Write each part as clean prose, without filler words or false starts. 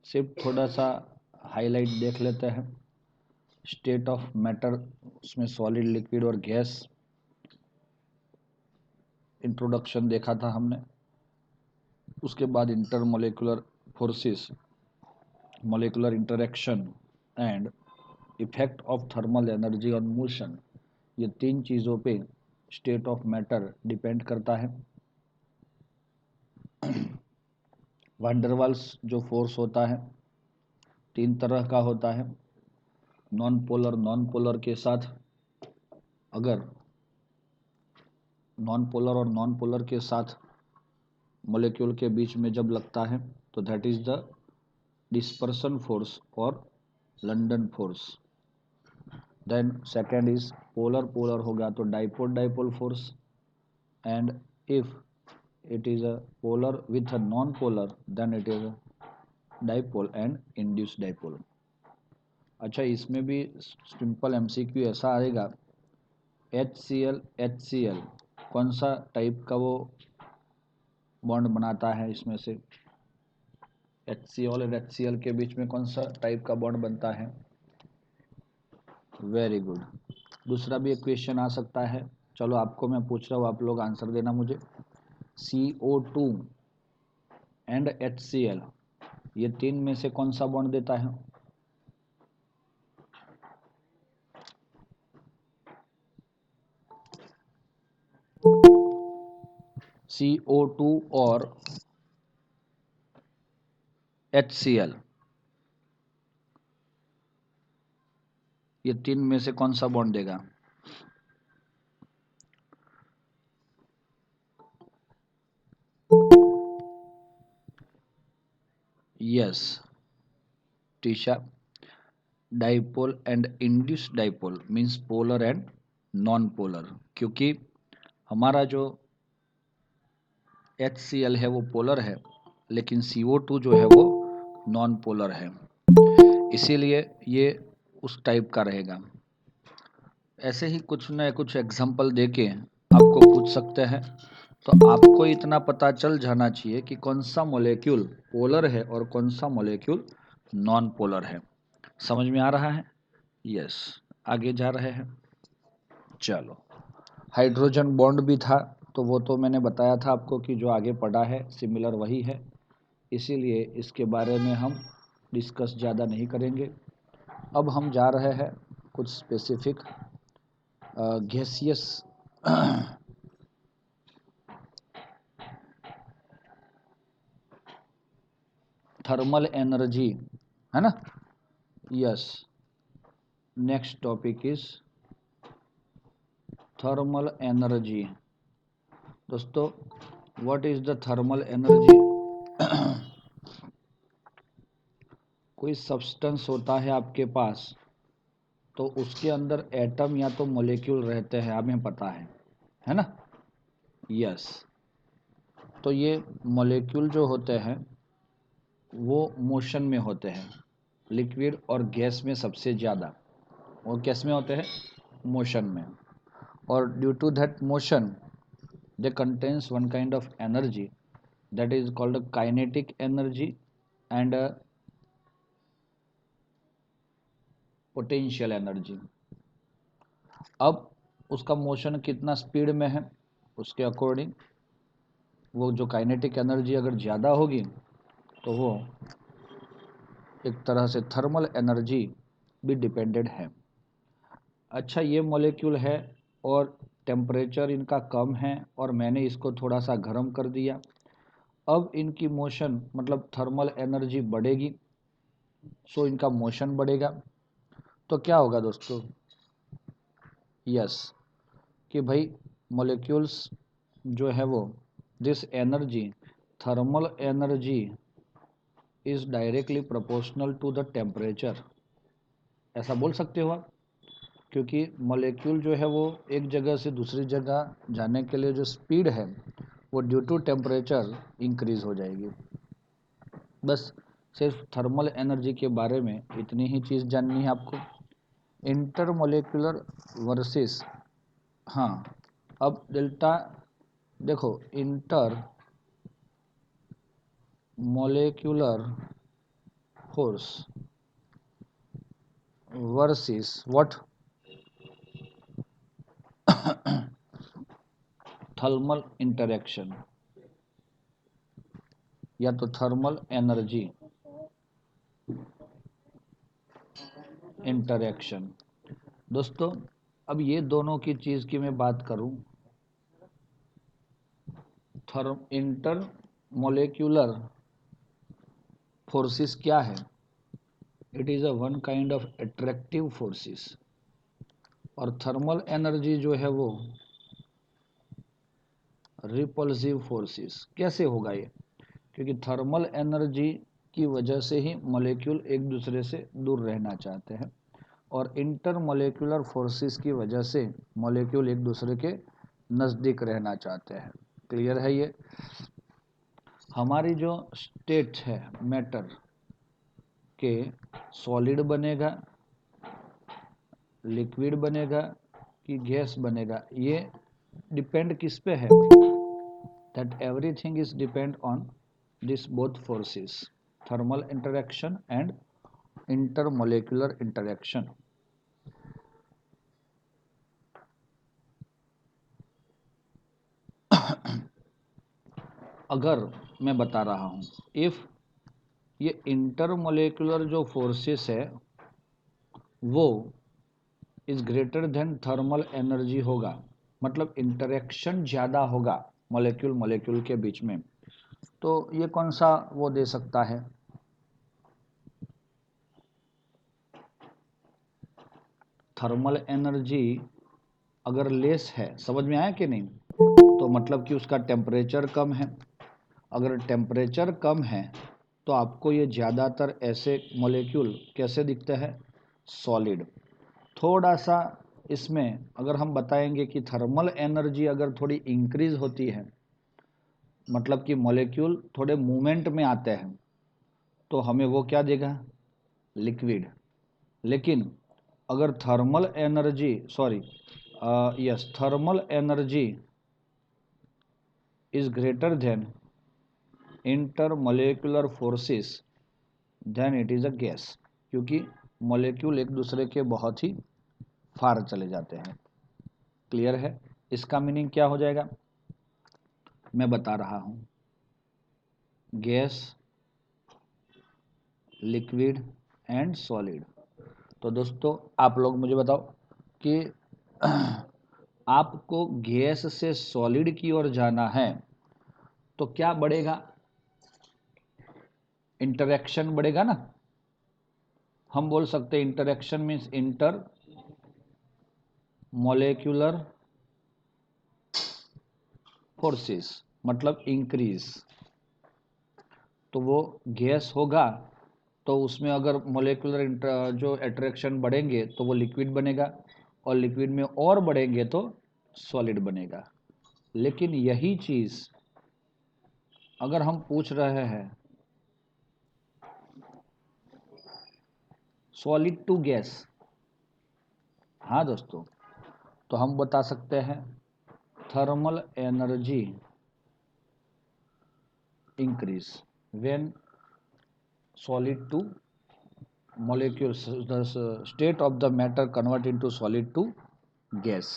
सिर्फ थोड़ा सा हाईलाइट देख लेते हैं। स्टेट ऑफ मैटर, उसमें सॉलिड, लिक्विड और गैस इंट्रोडक्शन देखा था हमने। उसके बाद intermolecular forces, molecular interaction and effect of thermal energy on motion. ये तीन चीज़ों पे स्टेट ऑफ मैटर डिपेंड करता है। वांडरवाल्स जो फोर्स होता है तीन तरह का होता है। नॉन पोलर के साथ, अगर नॉन पोलर और नॉन पोलर के साथ मॉलिक्यूल के बीच में जब लगता है तो that is the dispersion force और London force. Then second is polar, polar होगा तो dipole dipole force. And if it is a polar with a non-polar then it is a dipole and induced dipole। अच्छा, इसमें भी simple MCQ ऐसा आएगा, HCl कौन सा टाइप का वो बॉन्ड बनाता है, इसमें से HCl और HCl के बीच में कौन सा टाइप का बॉन्ड बनता है? Very good. दूसरा भी एक क्वेश्चन आ सकता है, चलो आपको मैं पूछ रहा हूँ, आप लोग आंसर देना मुझे। CO2 एंड HCl, ये तीन में से कौन सा बॉन्ड देता है? CO2 और HCl, ये तीन में से कौन सा बॉन्ड देगा? Yes Trisha, dipole and induced dipole means polar and non polar, क्योंकि हमारा जो HCl है वो पोलर है लेकिन CO2 जो है वो नॉन पोलर है, इसीलिए ये उस टाइप का रहेगा। ऐसे ही कुछ न कुछ एग्जाम्पल देके आपको पूछ सकते हैं, तो आपको इतना पता चल जाना चाहिए कि कौन सा मॉलिक्यूल पोलर है और कौन सा मॉलिक्यूल नॉन पोलर है। समझ में आ रहा है? यस, आगे जा रहे हैं। चलो, हाइड्रोजन बॉन्ड भी था, तो वो तो मैंने बताया था आपको कि जो आगे पढ़ा है सिमिलर वही है, इसीलिए इसके बारे में हम डिस्कस ज़्यादा नहीं करेंगे। अब हम जा रहे हैं कुछ स्पेसिफिक गैसियस थर्मल एनर्जी, है ना? Yes, next topic is thermal energy. दोस्तों, what is the thermal energy? कोई सब्सटेंस होता है आपके पास, तो उसके अंदर एटम या तो मॉलिक्यूल रहते हैं, हमें पता है ना? यस, तो ये मॉलिक्यूल जो होते हैं वो मोशन में होते हैं, लिक्विड और गैस में सबसे ज़्यादा, और गैस में होते हैं मोशन में, और due to that motion they contains one kind of energy that is called a kinetic energy and a potential energy। अब उसका मोशन कितना स्पीड में है, उसके अकॉर्डिंग वो जो काइनेटिक एनर्जी अगर ज़्यादा होगी तो वो एक तरह से थर्मल एनर्जी भी डिपेंडेंट है। अच्छा, ये मॉलिक्यूल है और टेम्परेचर इनका कम है और मैंने इसको थोड़ा सा गर्म कर दिया, अब इनकी मोशन मतलब थर्मल एनर्जी बढ़ेगी, सो इनका मोशन बढ़ेगा, तो क्या होगा दोस्तों? यस, कि भाई मॉलिक्यूल्स जो है वो this energy, thermal energy is directly proportional to the temperature, ऐसा बोल सकते हो आप, क्योंकि मॉलिक्यूल जो है वो एक जगह से दूसरी जगह जाने के लिए जो स्पीड है वो ड्यू टू टेम्परेचर इंक्रीज हो जाएगी। बस सिर्फ थर्मल एनर्जी के बारे में इतनी ही चीज़ जाननी है आपको। इंटरमोलिकुलर वर्सेस, हाँ, अब डेल्टा देखो, inter molecular force versus what? Thermal interaction या तो थर्मल एनर्जी इंटरेक्शन। दोस्तों अब ये दोनों की चीज की मैं बात करूं, इंटर मोलेक्युलर फोर्सेस क्या है? It is a one kind of attractive forces, और थर्मल एनर्जी जो है वो रिपल्सिव फोर्सेस। कैसे होगा ये? क्योंकि थर्मल एनर्जी की वजह से ही मॉलिक्यूल एक दूसरे से दूर रहना चाहते हैं, और इंटर मोलेक्युलर फोर्सेस की वजह से मॉलिक्यूल एक दूसरे के नज़दीक रहना चाहते हैं। क्लियर है ये? हमारी जो स्टेट है मैटर के, सॉलिड बनेगा, लिक्विड बनेगा कि गैस बनेगा, ये डिपेंड किस पे है? That everything is depend on this both forces, thermal interaction and intermolecular interaction. अगर मैं बता रहा हूं, इफ ये इंटरमोलेक्युलर जो फोर्सेस है वो is greater then thermal energy होगा, मतलब इंटरेक्शन ज़्यादा होगा मॉलिक्यूल मॉलिक्यूल के बीच में, तो ये कौन सा वो दे सकता है? थर्मल एनर्जी अगर लेस है, समझ में आया कि नहीं? तो मतलब कि उसका टेम्परेचर कम है। अगर टेम्परेचर कम है तो आपको ये ज़्यादातर ऐसे मॉलिक्यूल कैसे दिखते हैं? सॉलिड। थोड़ा सा इसमें अगर हम बताएंगे कि थर्मल एनर्जी अगर थोड़ी इंक्रीज होती है, मतलब कि मॉलिक्यूल थोड़े मूवमेंट में आते हैं, तो हमें वो क्या देगा? लिक्विड। लेकिन अगर thermal energy thermal energy is greater than intermolecular forces then it is a gas, क्योंकि मॉलिक्यूल एक दूसरे के बहुत ही फार चले जाते हैं। क्लियर है? इसका मीनिंग क्या हो जाएगा मैं बता रहा हूं, गैस, लिक्विड एंड सॉलिड। तो दोस्तों आप लोग मुझे बताओ कि आपको गैस से सॉलिड की ओर जाना है तो क्या बढ़ेगा? इंटरेक्शन बढ़ेगा ना। हम बोल सकते हैं interaction means inter molecular forces, मतलब इंक्रीज। तो वो गैस होगा तो उसमें अगर मोलेकुलर जो अट्रैक्शन बढ़ेंगे तो वो लिक्विड बनेगा, और लिक्विड में और बढ़ेंगे तो सॉलिड बनेगा। लेकिन यही चीज़ अगर हम पूछ रहे हैं सॉलिड टू गैस, हाँ दोस्तों, तो हम बता सकते हैं thermal energy increase when solid to molecules, the state of the matter convert into solid to gas।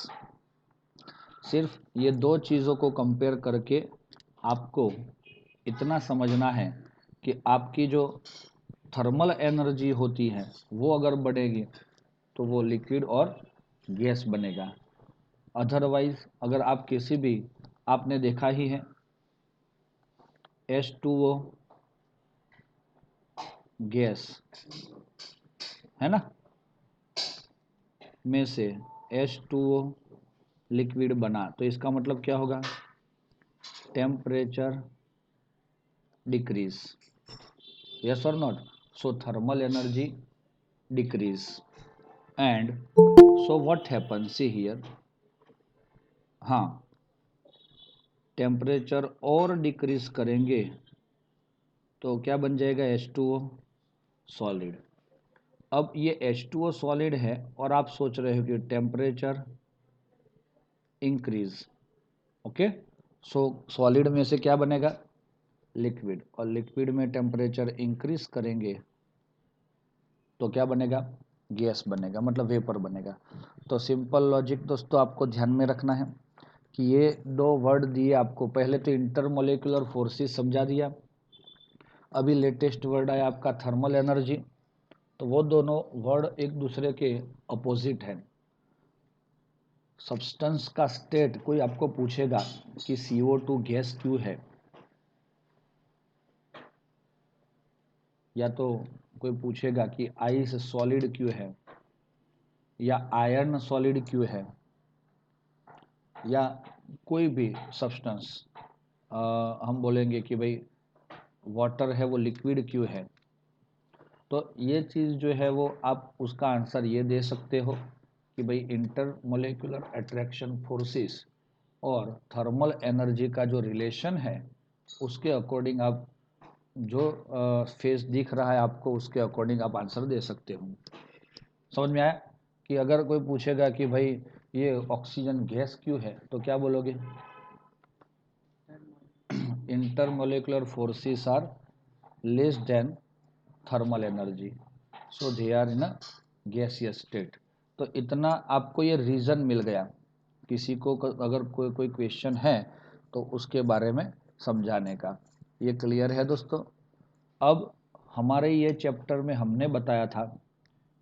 सिर्फ ये दो चीज़ों को कंपेयर करके आपको इतना समझना है कि आपकी जो थर्मल एनर्जी होती है वो अगर बढ़ेगी तो वो लिक्विड और गैस बनेगा। अदरवाइज अगर आप किसी भी, आपने देखा ही है H2O गैस है ना, में से H2O लिक्विड बना, तो इसका मतलब क्या होगा? Temperature decrease, yes or not? So thermal energy decrease, and so what happens, see here, हाँ, टेम्परेचर और डिक्रीज करेंगे तो क्या बन जाएगा? H2O solid. अब ये H2O सॉलिड है और आप सोच रहे हो कि टेम्परेचर इंक्रीज, ओके, सो सॉलिड में से क्या बनेगा? लिक्विड, और लिक्विड में टेम्परेचर इंक्रीज करेंगे तो क्या बनेगा, गैस बनेगा, मतलब वेपर बनेगा। तो सिंपल लॉजिक दोस्तों आपको ध्यान में रखना है कि ये दो वर्ड दिए आपको, पहले तो इंटरमोलिकुलर फोर्सेस समझा दिया, अभी लेटेस्ट वर्ड है आपका थर्मल एनर्जी। तो वो दोनों वर्ड एक दूसरे के अपोजिट हैं। सब्सटेंस का स्टेट, कोई आपको पूछेगा कि CO2 गैस क्यों है, या तो कोई पूछेगा कि आइस सॉलिड क्यों है, या आयरन सॉलिड क्यों है, या कोई भी सब्सटेंस, हम बोलेंगे कि भाई वाटर है वो लिक्विड क्यों है, तो ये चीज़ जो है वो आप उसका आंसर ये दे सकते हो कि भाई इंटरमोलेकुलर अट्रैक्शन फोर्सेस और थर्मल एनर्जी का जो रिलेशन है उसके अकॉर्डिंग आप जो फेस दिख रहा है आपको उसके अकॉर्डिंग आप आंसर दे सकते हो। समझ में आया? कि अगर कोई पूछेगा कि भाई ये ऑक्सीजन गैस क्यों है, तो क्या बोलोगे? Intermolecular forces are less than thermal energy, so they are in a gaseous state. तो इतना आपको ये रीज़न मिल गया। किसी को अगर कोई क्वेश्चन है तो उसके बारे में समझाने का। ये क्लियर है दोस्तों? अब हमारे ये चैप्टर में हमने बताया था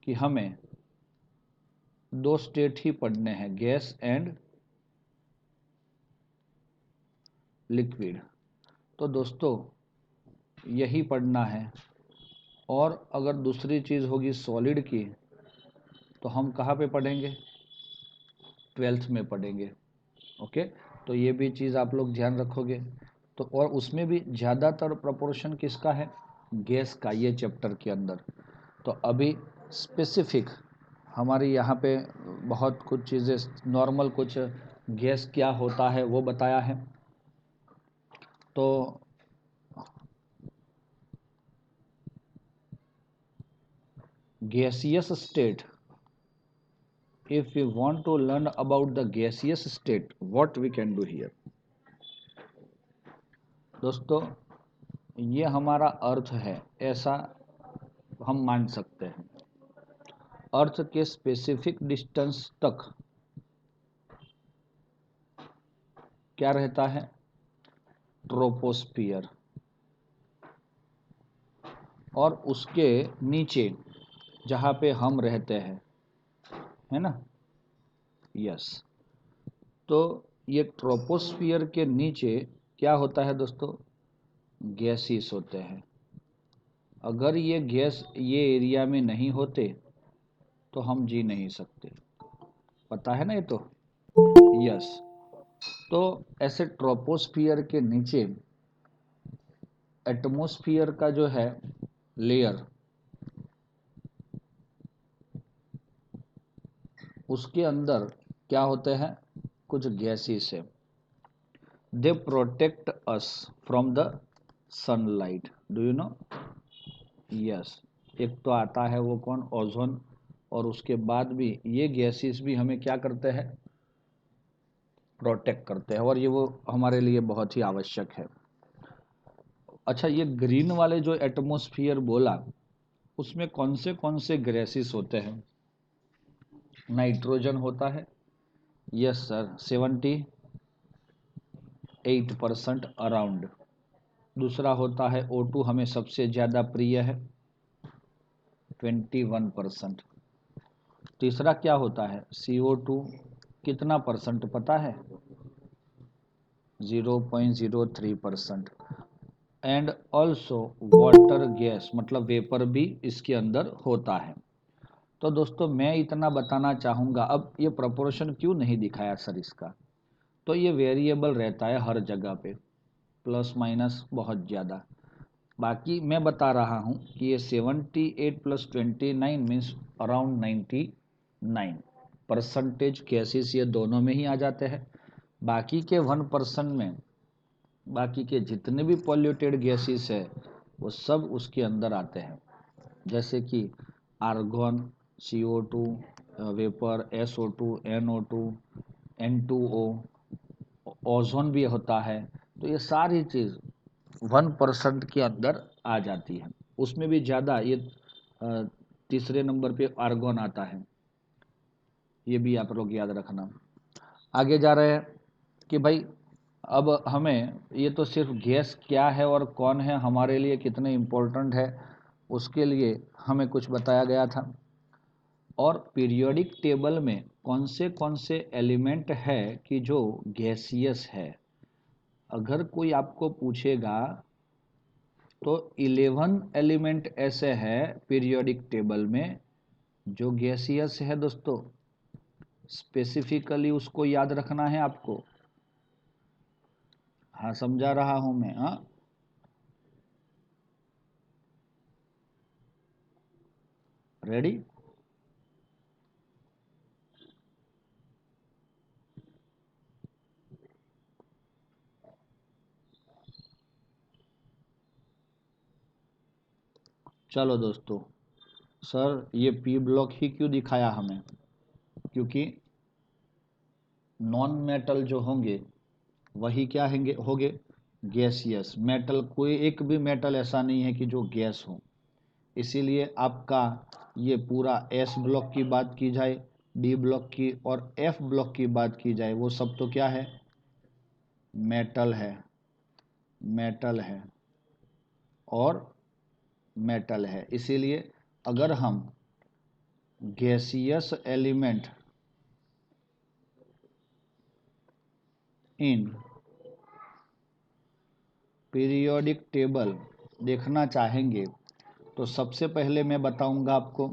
कि हमें दो स्टेट ही पढ़ने हैं, गैस एंड लिक्विड। तो दोस्तों यही पढ़ना है। और अगर दूसरी चीज़ होगी सॉलिड की, तो हम कहाँ पे पढ़ेंगे? 12th में पढ़ेंगे। ओके, तो ये भी चीज़ आप लोग ध्यान रखोगे। तो और उसमें भी ज़्यादातर प्रोपोर्शन किसका है? गैस का, ये चैप्टर के अंदर। तो अभी स्पेसिफिक हमारी यहाँ पे बहुत कुछ चीज़ें नॉर्मल, कुछ गैस क्या होता है वो बताया है। तो gaseous state, if we want to learn about the gaseous state, what we can do here? दोस्तों ये हमारा अर्थ है, ऐसा हम मान सकते हैं। अर्थ के स्पेसिफिक डिस्टेंस तक क्या रहता है? ट्रोपोस्फियर। और उसके नीचे जहाँ पे हम रहते हैं, है ना? यस। तो ये ट्रोपोस्फियर के नीचे क्या होता है दोस्तों? गैसेस होते हैं। अगर ये गैस ये एरिया में नहीं होते तो हम जी नहीं सकते। पता है ना ये तो? यस। तो ऐसे ट्रोपोस्फियर के नीचे एटमॉस्फियर का जो है लेयर, उसके अंदर क्या होते हैं? कुछ गैसेस है। They protect us from the sunlight, do you know? Yes. एक तो आता है वो कौन? ओजोन। और उसके बाद भी ये गैसेस भी हमें क्या करते हैं? प्रोटेक्ट करते हैं, और ये वो हमारे लिए बहुत ही आवश्यक है। अच्छा, ये ग्रीन वाले जो एटमॉस्फियर बोला, उसमें कौन से गैसेस होते हैं? नाइट्रोजन होता है। Yes sir, 78% around. दूसरा होता है O2, हमें सबसे ज़्यादा प्रिय है, 21%। तीसरा क्या होता है? CO2, कितना परसेंट पता है? 0.03%। एंड ऑल्सो वाटर गैस, मतलब वेपर भी इसके अंदर होता है। तो दोस्तों मैं इतना बताना चाहूँगा। अब ये प्रोपोर्शन क्यों नहीं दिखाया सर इसका? तो ये वेरिएबल रहता है हर जगह पे, प्लस माइनस बहुत ज़्यादा। बाकी मैं बता रहा हूँ कि ये 78 + 29 मीन्स अराउंड 99% केसेस ये दोनों में ही आ जाते हैं। बाकी के 1% में बाकी के जितने भी पॉल्यूटेड गैसेस है वो सब उसके अंदर आते हैं, जैसे कि argon, CO2 vapour, SO2, NO2, N2O, ozone भी होता है। तो ये सारी चीज़ 1% के अंदर आ जाती है। उसमें भी ज़्यादा ये तीसरे नंबर पे आर्गन आता है, ये भी आप लोग याद रखना। आगे जा रहे हैं कि भाई अब हमें ये तो सिर्फ गैस क्या है और कौन है, हमारे लिए कितने इम्पोर्टेंट है, उसके लिए हमें कुछ बताया गया था। और पीरियोडिक टेबल में कौन से एलिमेंट है कि जो गैसियस है। अगर कोई आपको पूछेगा तो 11 एलिमेंट ऐसे हैं पीरियोडिक टेबल में जो गैसियस है दोस्तों। स्पेसिफिकली उसको याद रखना है आपको। हाँ, समझा रहा हूं मैं। हाँ, रेडी? चलो दोस्तों, सर ये पी ब्लॉक ही क्यों दिखाया हमें? क्योंकि नॉन मेटल जो होंगे वही क्या होंगे? गैसियस। मेटल, कोई एक भी मेटल ऐसा नहीं है कि जो गैस हो। इसीलिए आपका ये पूरा एस ब्लॉक की बात की जाए, डी ब्लॉक की और एफ ब्लॉक की बात की जाए, वो सब तो क्या है? मेटल है, मेटल है और मेटल है। इसीलिए अगर हम gaseous element in periodic table देखना चाहेंगे तो सबसे पहले मैं बताऊंगा आपको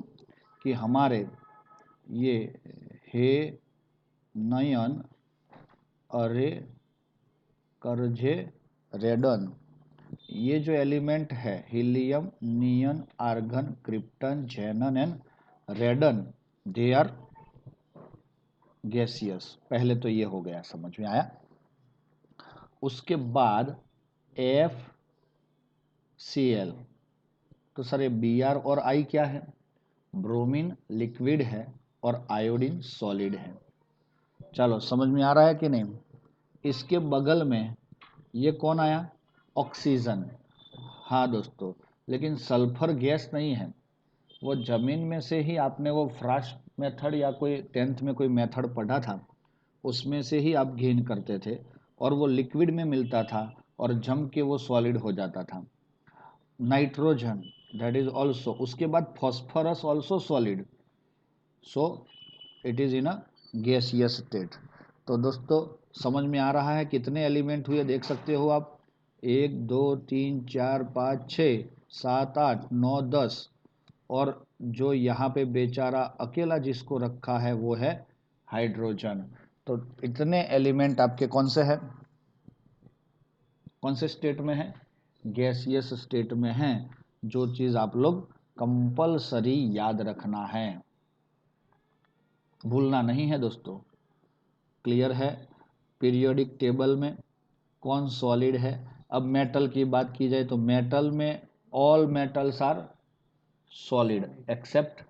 कि हमारे ये हे, नयन, अरे, करझे, रेडन, ये जो एलिमेंट है helium, neon, argon, krypton, xenon and radon, they are gaseous. पहले तो ये हो गया, समझ में आया? उसके बाद एफ सी एल, तो सर ये बी आर और आई क्या है? ब्रोमीन लिक्विड है और आयोडीन सॉलिड है। चलो, समझ में आ रहा है कि नहीं? इसके बगल में ये कौन आया? ऑक्सीजन। हाँ दोस्तों, लेकिन सल्फर गैस नहीं है। वो जमीन में से ही आपने वो फ्रास्ट मेथड या कोई 10th में कोई मेथड पढ़ा था, उसमें से ही आप गेन करते थे और वो लिक्विड में मिलता था और जम के वो सॉलिड हो जाता था। नाइट्रोजन, दैट इज ऑल्सो, उसके बाद phosphorus also solid, so it is in a gaseous state. तो दोस्तों, समझ में आ रहा है कितने एलिमेंट हुए? देख सकते हो आप, 1 2 3 4 5 6 7 8 9 10, और जो यहाँ पे बेचारा अकेला जिसको रखा है वो है हाइड्रोजन। तो इतने एलिमेंट आपके कौन से हैं? कौन से स्टेट में है? गैसियस स्टेट में हैं। जो चीज़ आप लोग कंपलसरी याद रखना है, भूलना नहीं है दोस्तों। क्लियर है? पीरियोडिक टेबल में कौन सॉलिड है? अब मेटल की बात की जाए तो मेटल में all metals are solid except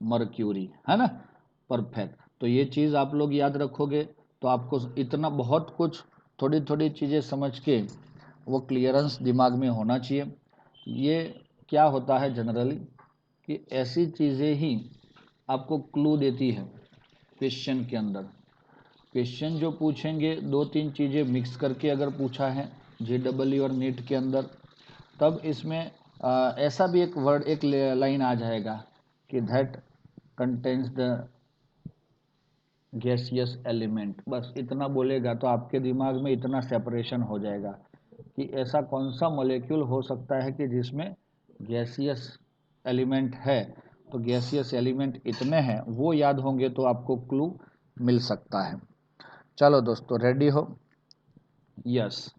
mercury, है ना? परफेक्ट। तो ये चीज़ आप लोग याद रखोगे तो आपको इतना बहुत कुछ, थोड़ी थोड़ी चीज़ें समझ के वो क्लियरेंस दिमाग में होना चाहिए। ये क्या होता है जनरली कि ऐसी चीज़ें ही आपको क्लू देती है क्वेश्चन के अंदर। क्वेश्चन जो पूछेंगे 2 3 चीज़ें मिक्स करके अगर पूछा है JEE और नीट के अंदर, तब इसमें ऐसा भी एक वर्ड, एक लाइन आ जाएगा कि that contains the gaseous element. बस इतना बोलेगा तो आपके दिमाग में इतना सेपरेशन हो जाएगा कि ऐसा कौन सा मॉलिक्यूल हो सकता है कि जिसमें गैसियस एलिमेंट है। तो गैसियस एलिमेंट इतने हैं, वो याद होंगे तो आपको क्लू मिल सकता है। चलो दोस्तों, रेडी हो? यस।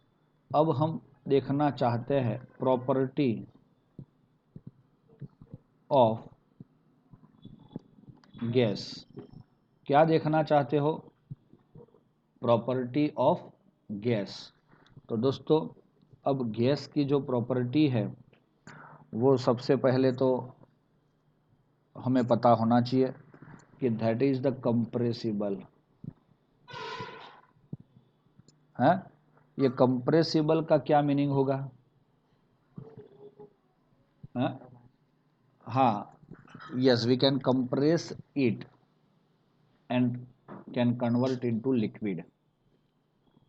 अब हम देखना चाहते हैं प्रॉपर्टी ऑफ गैस। क्या देखना चाहते हो? Property of gas. तो दोस्तों, अब गैस की जो प्रॉपर्टी है वो सबसे पहले तो हमें पता होना चाहिए कि दैट इज द कंप्रेसिबल है। ये कंप्रेसिबल का क्या मीनिंग होगा? है? हाँ, yes, we can compress it and can convert into liquid.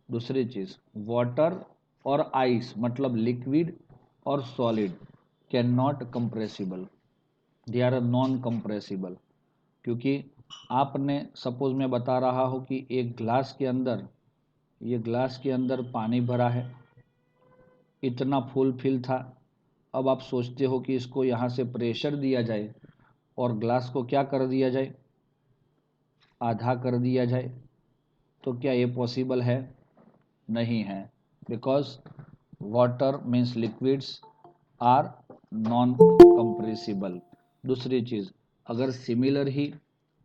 दूसरी चीज, वाटर और आइस मतलब लिक्विड और solid can not compressible, they are non compressible. क्योंकि आपने सपोज मैं बता रहा हूँ कि एक ग्लास के अंदर, ये ग्लास के अंदर पानी भरा है, इतना फुल फिल था। अब आप सोचते हो कि इसको यहाँ से प्रेशर दिया जाए और ग्लास को क्या कर दिया जाए, आधा कर दिया जाए, तो क्या ये पॉसिबल है? नहीं है, because water means liquids are non compressible. दूसरी चीज़, अगर सिमिलर ही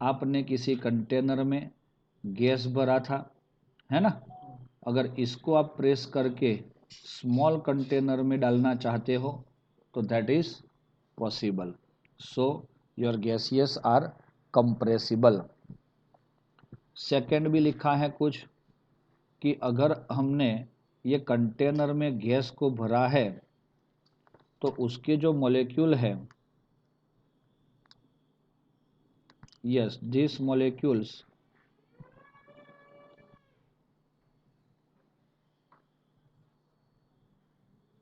आपने किसी कंटेनर में गैस भरा था, है ना, अगर इसको आप प्रेस करके स्मॉल कंटेनर में डालना चाहते हो तो that is possible. So your gaseous are compressible. Second भी लिखा है कुछ कि अगर हमने ये कंटेनर में गैस को भरा है तो उसके जो मॉलिक्यूल है, yes this molecules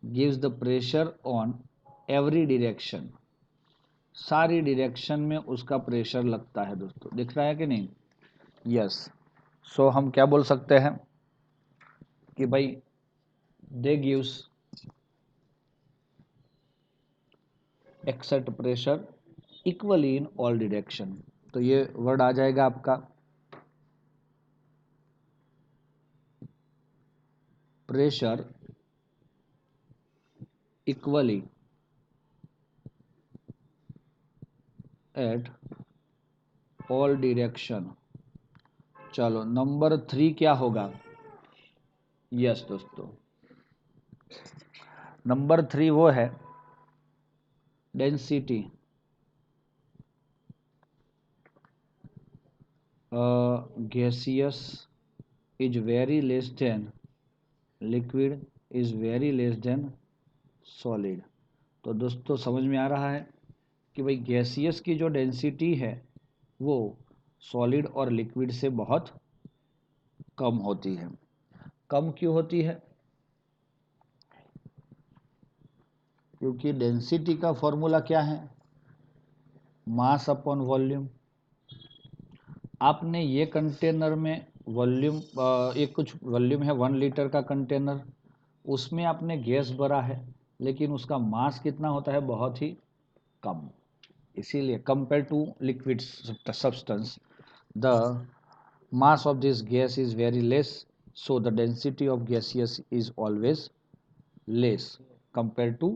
gives the pressure on every direction, सारी डायरेक्शन में उसका प्रेशर लगता है। दोस्तों दिख रहा है कि नहीं? यस। सो हम क्या बोल सकते हैं कि भाई they gives exact pressure equally in all direction. तो ये वर्ड आ जाएगा आपका pressure equally at all direction. चलो नंबर 3 क्या होगा? यस दोस्तों, नंबर 3 वो है density gaseous is very less than liquid is very less than solid. तो दोस्तों समझ में आ रहा है कि भाई गैसियस की जो डेंसिटी है वो सॉलिड और लिक्विड से बहुत कम होती है। कम क्यों होती है? क्योंकि डेंसिटी का फॉर्मूला क्या है? मास अपॉन वॉल्यूम। आपने ये कंटेनर में वॉल्यूम, एक कुछ वॉल्यूम है 1 लीटर का कंटेनर, उसमें आपने गैस भरा है, लेकिन उसका मास कितना होता है? बहुत ही कम। इसीलिए compare to liquid substance the mass of this gas is very less, so the density of gaseous is always less compared to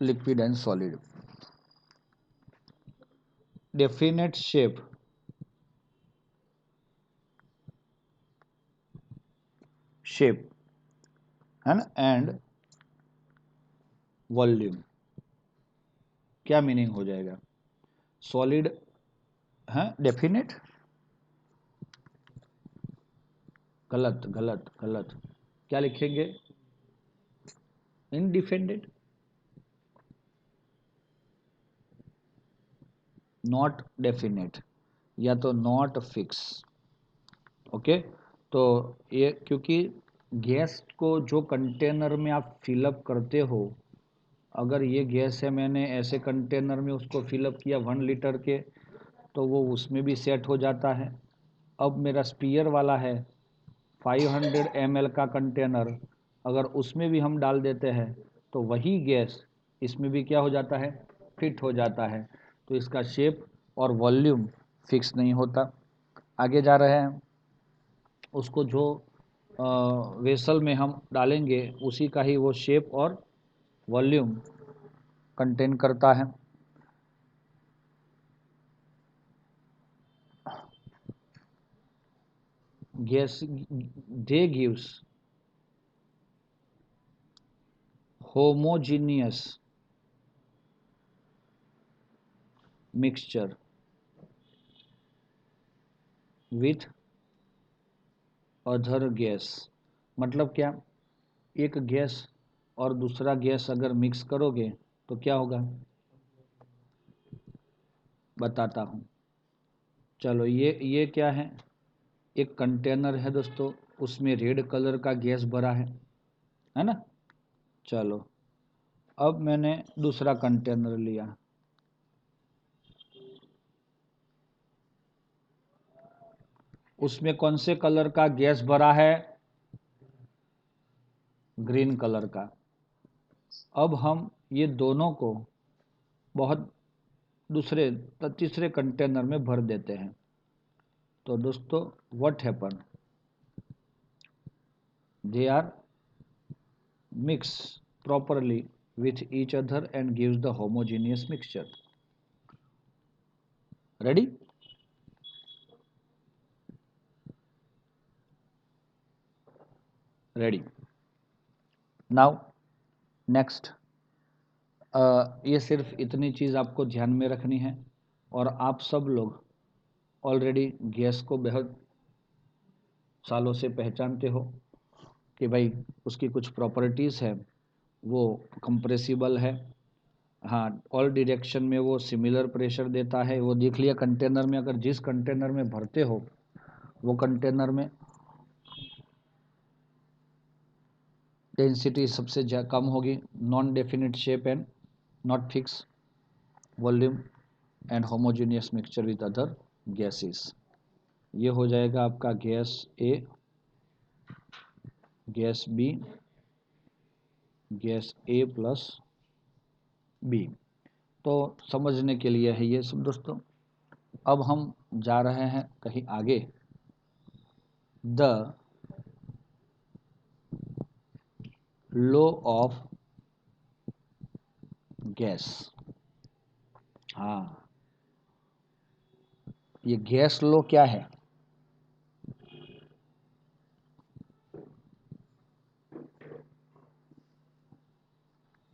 liquid and solid. Definite shape and volume, क्या मीनिंग हो जाएगा? सॉलिड है definite, गलत गलत गलत, क्या लिखेंगे? इनडिफेंडेंट, not definite, या तो नॉट फिक्स। ओके, तो ये क्योंकि गैस को जो कंटेनर में आप फिलअप करते हो, अगर ये गैस है, मैंने ऐसे कंटेनर में उसको फिलअप किया 1 लीटर के, तो वो उसमें भी सेट हो जाता है। अब मेरा स्पीयर वाला है 500 ml का कंटेनर, अगर उसमें भी हम डाल देते हैं तो वही गैस इसमें भी क्या हो जाता है? फिट हो जाता है। तो इसका शेप और वॉल्यूम फिक्स नहीं होता। आगे जा रहे हैं, उसको जो वेसल में हम डालेंगे उसी का ही वो शेप और वॉल्यूम कंटेन करता है। Gas they gives homogeneous mixture with other gas. मतलब क्या? एक गैस और दूसरा गैस अगर मिक्स करोगे तो क्या होगा? बताता हूँ। चलो ये क्या है, एक कंटेनर है दोस्तों, उसमें रेड कलर का गैस भरा है ना। चलो अब मैंने दूसरा कंटेनर लिया, उसमें कौन से कलर का गैस भरा है, ग्रीन कलर का। अब हम ये दोनों को बहुत दूसरे तीसरे कंटेनर में भर देते हैं। तो दोस्तों what happen, they are mixed properly with each other and gives the homogeneous mixture. Ready? Ready. Now next, ये सिर्फ इतनी चीज़ आपको ध्यान में रखनी है, और आप सब लोग ऑलरेडी गैस को बहुत सालों से पहचानते हो कि भाई उसकी कुछ प्रॉपर्टीज़ है, वो कंप्रेसिबल है, हाँ, ऑल डायरेक्शन में वो सिमिलर प्रेशर देता है। वो देख लिया कंटेनर में, अगर जिस कंटेनर में भरते हो वो कंटेनर में डेंसिटी सबसे कम होगी, non definite shape and not fix volume and homogeneous mixture with other gases. ये हो जाएगा आपका गैस ए, गैस बी, गैस ए प्लस बी। तो समझने के लिए है ये सब दोस्तों। अब हम जा रहे हैं कहीं आगे। द लॉ ऑफ गैस, हाँ, ये गैस लॉ क्या है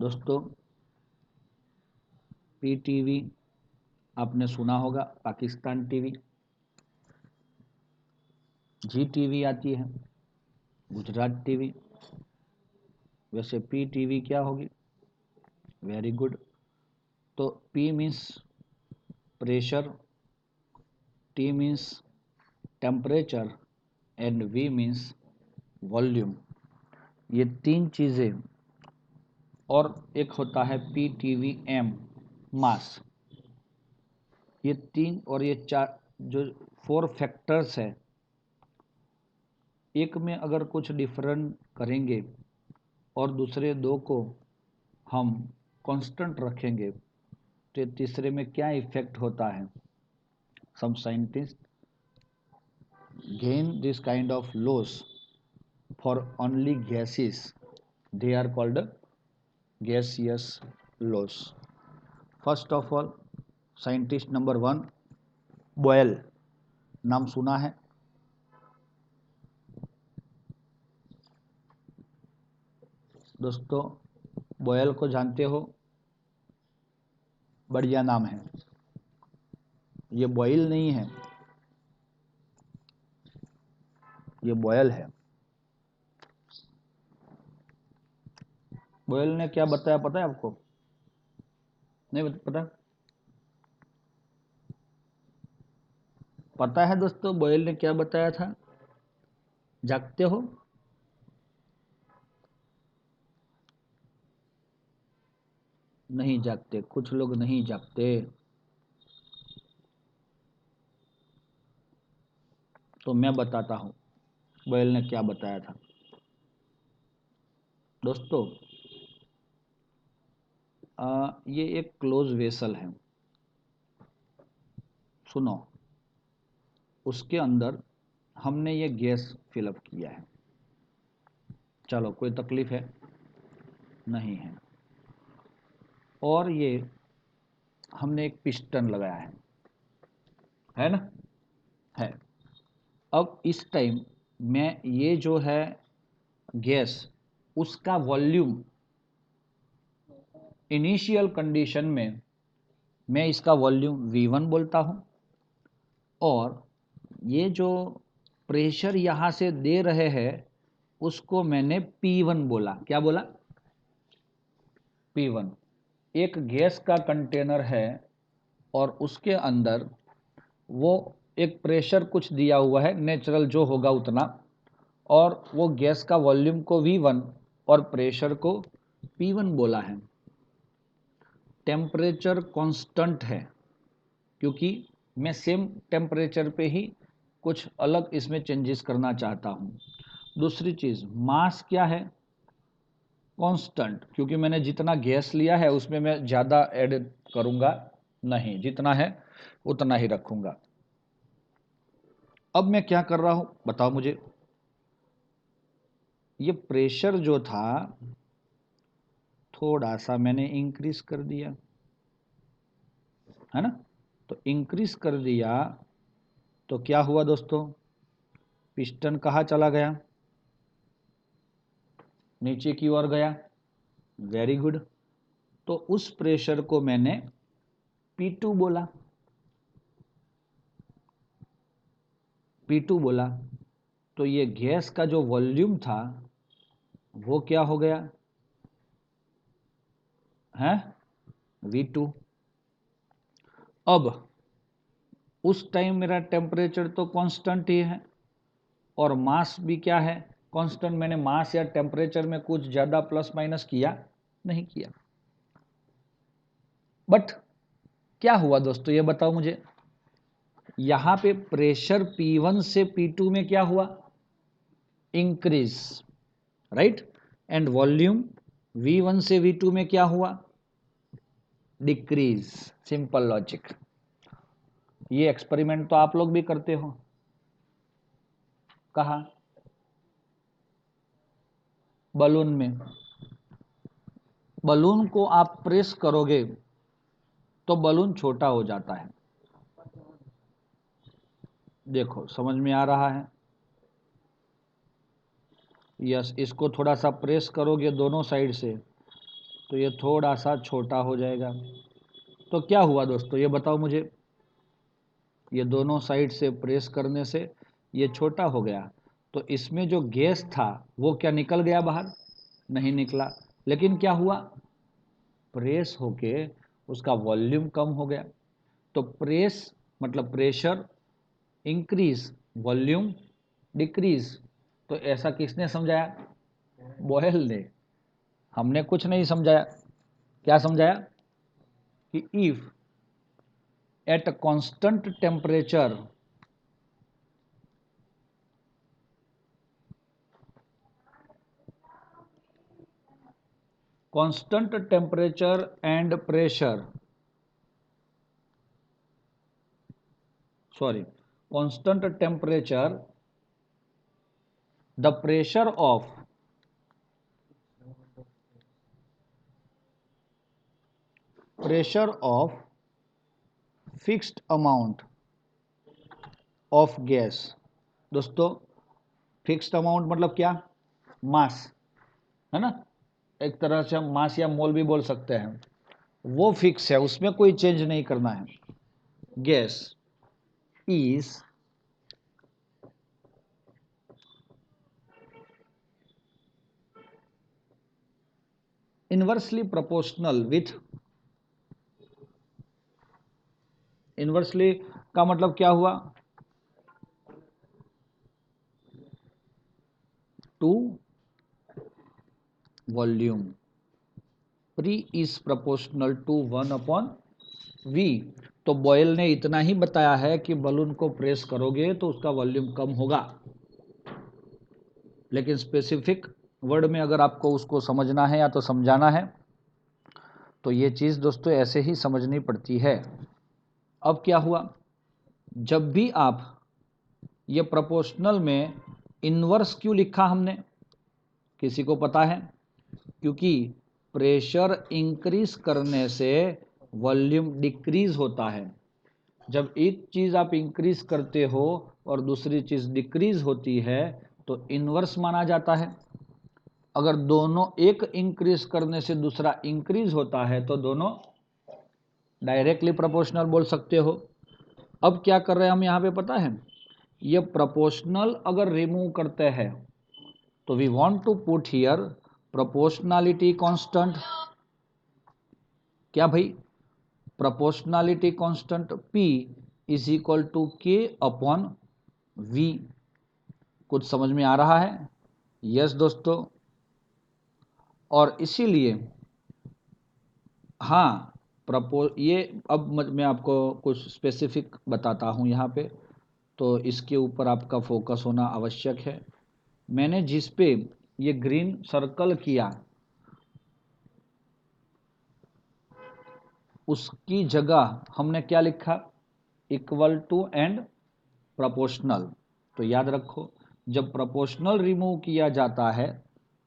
दोस्तों? पीटीवी आपने सुना होगा, पाकिस्तान टीवी। जी टीवी आती है, गुजरात टीवी। वैसे पी टीवी क्या होगी? Very good. तो P means pressure, T means temperature and V means volume. ये तीन चीज़ें, और एक होता है P T V M, mass. ये तीन और ये चार जो 4 फैक्टर्स है, एक में अगर कुछ डिफरेंट करेंगे और दूसरे दो को हम कांस्टेंट रखेंगे तो तीसरे में क्या इफेक्ट होता है? Some scientist gain this kind of laws for only gases, they are called gaseous laws. First of all, scientist number 1 Boyle, नाम सुना है? दोस्तों बॉयल को जानते हो? बढ़िया नाम है। ये बॉयल नहीं है, ये बॉयल है। बॉयल ने क्या बताया पता है आपको? नहीं पता? पता है दोस्तों बॉयल ने क्या बताया था? जागते हो? नहीं जागते, कुछ लोग नहीं जागते। तो मैं बताता हूँ बॉयल ने क्या बताया था। दोस्तों ये एक क्लोज वेसल है, सुनो। उसके अंदर हमने ये गैस फिलअप किया है। चलो कोई तकलीफ है? नहीं है। और ये हमने एक पिस्टन लगाया है ना? है। अब इस टाइम मैं ये जो है गैस, उसका वॉल्यूम इनिशियल कंडीशन में मैं इसका वॉल्यूम V1 बोलता हूँ, और ये जो प्रेशर यहाँ से दे रहे हैं उसको मैंने P1 बोला। क्या बोला? P1। एक गैस का कंटेनर है और उसके अंदर वो एक प्रेशर कुछ दिया हुआ है, नेचुरल जो होगा उतना, और वो गैस का वॉल्यूम को V1 और प्रेशर को P1 बोला है। टेम्परेचर कांस्टेंट है क्योंकि मैं सेम टेम्परेचर पे ही कुछ अलग इसमें चेंजेस करना चाहता हूँ। दूसरी चीज़, मास क्या है? कांस्टेंट, क्योंकि मैंने जितना गैस लिया है उसमें मैं ज़्यादा ऐड करूँगा नहीं, जितना है उतना ही रखूँगा। अब मैं क्या कर रहा हूँ बताओ मुझे। ये प्रेशर जो था थोड़ा सा मैंने इंक्रीज कर दिया, है ना? तो इंक्रीज कर दिया तो क्या हुआ दोस्तों? पिस्टन कहाँ चला गया? नीचे की ओर गया। Very good. तो उस प्रेशर को मैंने P2 बोला। P2 बोला तो ये गैस का जो वॉल्यूम था वो क्या हो गया है? V2। अब उस टाइम मेरा टेम्परेचर तो कांस्टेंट ही है और मास भी क्या है? कांस्टेंट। मैंने मास या टेम्परेचर में कुछ ज़्यादा प्लस माइनस किया नहीं किया। बट क्या हुआ दोस्तों ये बताओ मुझे। यहाँ पे प्रेशर P1 से P2 में क्या हुआ? Increase, right. And volume V1 से V2 में क्या हुआ? डिक्रीज। Simple logic. ये एक्सपेरिमेंट तो आप लोग भी करते हो। कहाँ? बलून में। बलून को आप प्रेस करोगे तो बलून छोटा हो जाता है। देखो समझ में आ रहा है? यस, इसको थोड़ा सा प्रेस करोगे दोनों साइड से तो ये थोड़ा सा छोटा हो जाएगा। तो क्या हुआ दोस्तों ये बताओ मुझे। ये दोनों साइड से प्रेस करने से ये छोटा हो गया तो इसमें जो गैस था वो क्या निकल गया बाहर? नहीं निकला। लेकिन क्या हुआ? प्रेस होके उसका वॉल्यूम कम हो गया। तो प्रेस मतलब प्रेशर इंक्रीज, वॉल्यूम डिक्रीज। तो ऐसा किसने समझाया? बॉयल ने। हमने कुछ नहीं समझाया। क्या समझाया? कि if at a constant temperature constant temperature and pressure, sorry, constant temperature, the pressure of fixed amount of gas। दोस्तों फिक्स्ड अमाउंट मतलब क्या? मास, है ना? एक तरह से हम मास या मोल भी बोल सकते हैं। वो फिक्स है, उसमें कोई चेंज नहीं करना है। Gas is inversely proportional with, inversely का मतलब क्या हुआ? To volume. P is proportional to 1/V। तो बॉयल ने इतना ही बताया है कि बलून को प्रेस करोगे तो उसका वॉल्यूम कम होगा, लेकिन स्पेसिफिक वर्ड में अगर आपको उसको समझना है या तो समझाना है तो ये चीज़ दोस्तों ऐसे ही समझनी पड़ती है। अब क्या हुआ? जब भी आप ये प्रोपोर्शनल में इन्वर्स क्यों लिखा हमने? किसी को पता है? क्योंकि प्रेशर इंक्रीज करने से वॉल्यूम डिक्रीज होता है। जब एक चीज़ आप इंक्रीज करते हो और दूसरी चीज़ डिक्रीज होती है तो इन्वर्स माना जाता है। अगर दोनों एक इंक्रीज करने से दूसरा इंक्रीज होता है तो दोनों डायरेक्टली प्रोपोर्शनल बोल सकते हो। अब क्या कर रहे हैं हम यहाँ पे पता है? ये प्रोपोर्शनल अगर रिमूव करते हैं तो we want to put here proportionality constant. क्या भाई? Proportionality constant P is equal to K upon V। कुछ समझ में आ रहा है? यस दोस्तों। और इसीलिए हाँ ये अब मैं आपको कुछ स्पेसिफिक बताता हूँ यहाँ पे, तो इसके ऊपर आपका फोकस होना आवश्यक है। मैंने जिस पे ये ग्रीन सर्कल किया उसकी जगह हमने क्या लिखा? Equal to and proportional. तो याद रखो, जब प्रोपोर्शनल रिमूव किया जाता है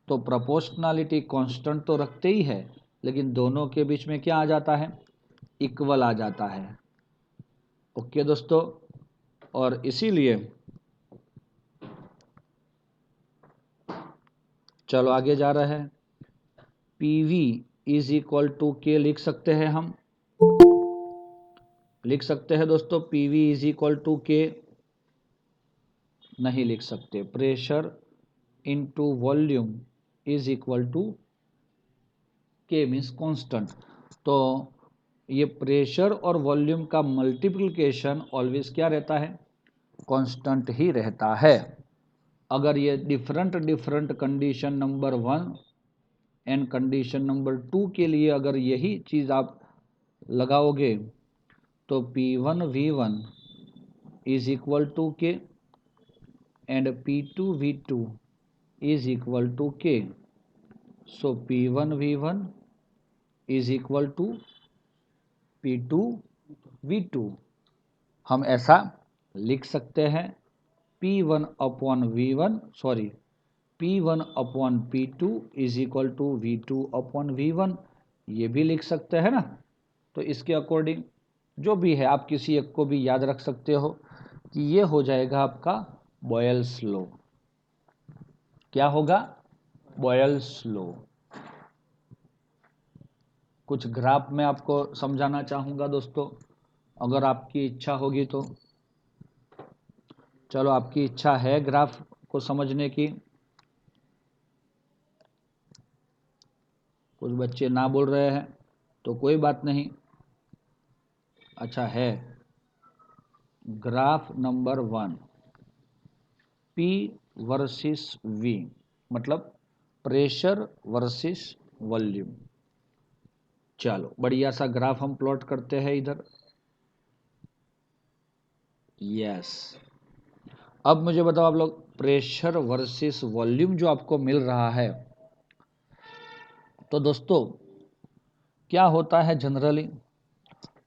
तो प्रोपोर्शनलिटी कांस्टेंट तो रखते ही है, लेकिन दोनों के बीच में क्या आ जाता है? इक्वल आ जाता है। ओके दोस्तों। और इसीलिए चलो आगे जा रहे हैं। PV इज इक्वल टू के लिख सकते हैं, हम लिख सकते हैं दोस्तों। PV is equal to K नहीं लिख सकते। Pressure into volume is equal to K means constant. तो ये प्रेशर और वॉल्यूम का मल्टीप्लिकेशन ऑलवेज क्या रहता है? कांस्टेंट ही रहता है। अगर ये different condition number 1 and condition number 2 के लिए अगर यही चीज़ आप लगाओगे तो P1V1 is equal to K and P2V2 is equal to K. So P1V1 is equal to P2V2। हम ऐसा लिख सकते हैं। P1 upon V1 sorry P1 upon P2 is equal to V2 upon V1, ये भी लिख सकते हैं ना। तो इसके अकॉर्डिंग जो भी है आप किसी एक को भी याद रख सकते हो कि ये हो जाएगा आपका बॉयल्स लॉ। क्या होगा? Boyle's law. कुछ ग्राफ में आपको समझाना चाहूँगा दोस्तों, अगर आपकी इच्छा होगी तो। चलो आपकी इच्छा है ग्राफ को समझने की। कुछ बच्चे ना बोल रहे हैं तो कोई बात नहीं। अच्छा है। Graph number 1 P versus V, मतलब प्रेशर वर्सेस वॉल्यूम। चलो बढ़िया सा ग्राफ हम प्लॉट करते हैं इधर। यस। अब मुझे बताओ आप लोग, प्रेशर वर्सेस वॉल्यूम जो आपको मिल रहा है, तो दोस्तों क्या होता है जनरली,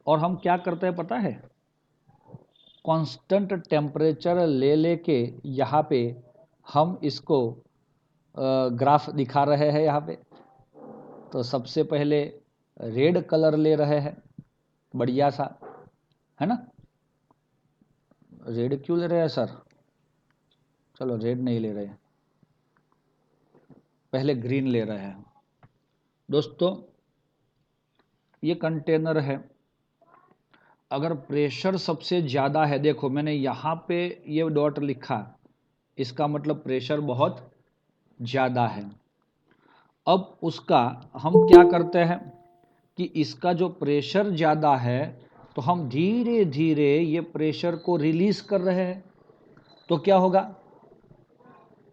और हम क्या करते हैं पता है? कांस्टेंट टेम्परेचर ले लेके यहाँ पे हम इसको ग्राफ दिखा रहे हैं यहाँ पे। तो सबसे पहले रेड कलर ले रहे हैं, बढ़िया सा, है ना। रेड क्यों ले रहे हैं सर? चलो रेड नहीं ले रहे, पहले ग्रीन ले रहे हैं। दोस्तों ये कंटेनर है, अगर प्रेशर सबसे ज़्यादा है, देखो मैंने यहाँ पे ये डॉट लिखा, इसका मतलब प्रेशर बहुत ज़्यादा है। अब उसका हम क्या करते हैं कि इसका जो प्रेशर ज़्यादा है तो हम धीरे धीरे ये प्रेशर को रिलीज कर रहे हैं, तो क्या होगा?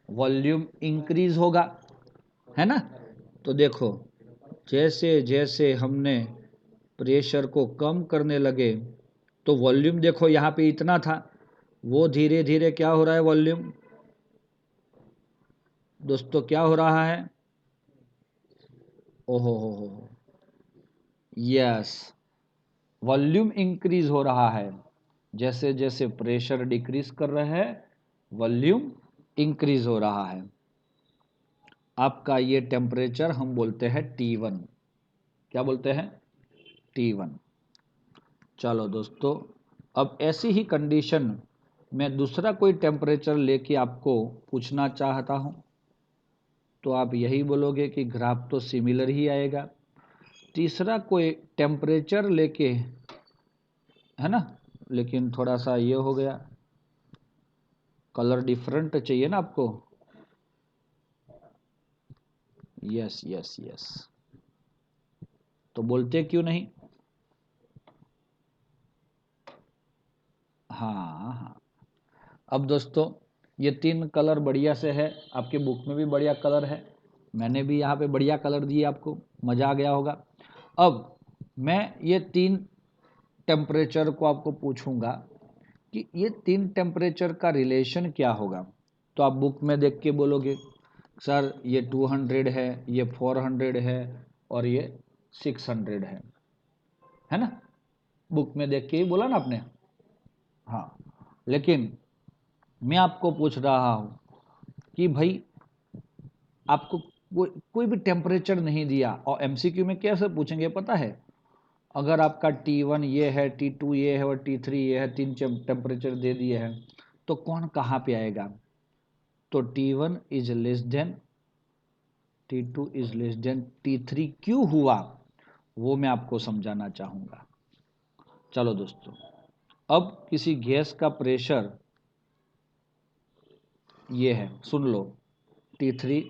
वॉल्यूम इंक्रीज होगा, है ना। तो देखो जैसे जैसे हमने प्रेशर को कम करने लगे तो वॉल्यूम देखो यहाँ पे इतना था, वो धीरे धीरे क्या हो रहा है? वॉल्यूम दोस्तों क्या हो रहा है? ओहो हो, यस, वॉल्यूम इंक्रीज हो रहा है। जैसे जैसे प्रेशर डिक्रीज कर रहे हैं वॉल्यूम इंक्रीज हो रहा है। आपका ये टेम्परेचर हम बोलते हैं T1। क्या बोलते हैं? T1। चलो दोस्तों, अब ऐसी ही कंडीशन मैं दूसरा कोई टेम्परेचर लेके आपको पूछना चाहता हूँ, तो आप यही बोलोगे कि ग्राफ तो सिमिलर ही आएगा। तीसरा कोई टेम्परेचर लेके, है ना, लेकिन थोड़ा सा ये हो गया, कलर डिफरेंट चाहिए ना आपको। यस यस यस, तो बोलते क्यों नहीं? हाँ हाँ। अब दोस्तों ये 3 कलर बढ़िया से है, आपके बुक में भी बढ़िया कलर है, मैंने भी यहाँ पे बढ़िया कलर दिए, आपको मज़ा आ गया होगा। अब मैं ये 3 टेम्परेचर को आपको पूछूंगा कि ये 3 टेम्परेचर का रिलेशन क्या होगा। तो आप बुक में देख के बोलोगे सर ये 200 है, ये 400 है और ये 600 है ना। बुक में देख के ही बोला ना आपने। हाँ, लेकिन मैं आपको पूछ रहा हूँ कि भाई आपको कोई भी टेम्परेचर नहीं दिया और एमसीक्यू में कैसे पूछेंगे पता है। अगर आपका T1 ये है, T2 ये है और T3 ये है, 3 टेम्परेचर दे दिए हैं, तो कौन कहाँ पे आएगा। तो T1 is less than T2 is less than T3 क्यों हुआ, वो मैं आपको समझाना चाहूँगा। चलो दोस्तों, अब किसी गैस का प्रेशर ये है, सुन लो। T3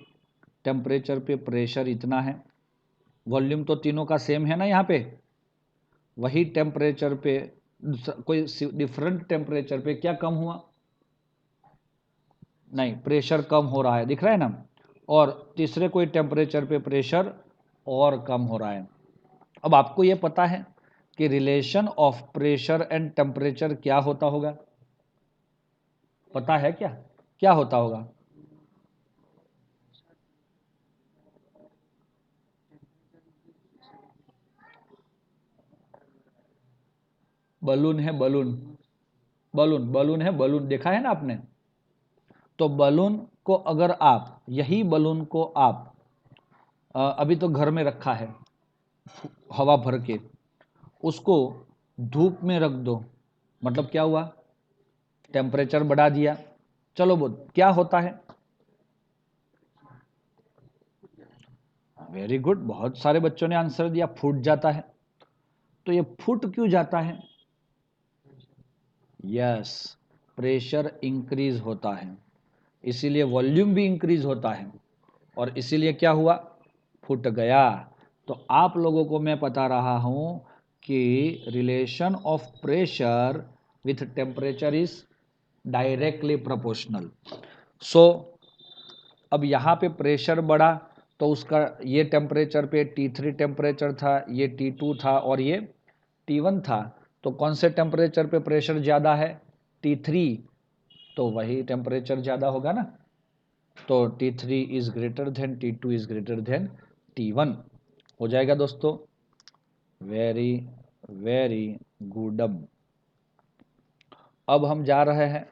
टेम्परेचर पे प्रेशर इतना है, वॉल्यूम तो तीनों का सेम है ना यहाँ पे। वही टेम्परेचर पे कोई डिफरेंट टेम्परेचर पे क्या कम हुआ, नहीं, प्रेशर कम हो रहा है, दिख रहा है ना। और तीसरे कोई टेम्परेचर पे प्रेशर और कम हो रहा है। अब आपको ये पता है कि relation of pressure and temperature क्या होता होगा, पता है क्या, क्या होता होगा। बलून है, बलून, बलून बलून है, बलून देखा है ना आपने। तो बलून को अगर आप, यही बलून को आप अभी तो घर में रखा है हवा भर के, उसको धूप में रख दो, मतलब क्या हुआ, टेम्परेचर बढ़ा दिया। चलो बोल क्या होता है। वेरी गुड, बहुत सारे बच्चों ने आंसर दिया, फूट जाता है। तो ये फूट क्यों जाता है। यस, प्रेशर इंक्रीज होता है, इसीलिए वॉल्यूम भी इंक्रीज होता है और इसीलिए क्या हुआ, फूट गया। तो आप लोगों को मैं बता रहा हूं कि relation of pressure with temperature is directly proportional. So अब यहाँ पे प्रेशर बढ़ा तो उसका ये टेम्परेचर पे T3 टेम्परेचर था, ये T2 था और ये T1 था। तो कौन से टेम्परेचर पे प्रेशर ज़्यादा है, T3, तो वही टेम्परेचर ज़्यादा होगा ना। तो T3 is greater than T2 is greater than T1 हो जाएगा दोस्तों। Very very good. अब हम जा रहे हैं,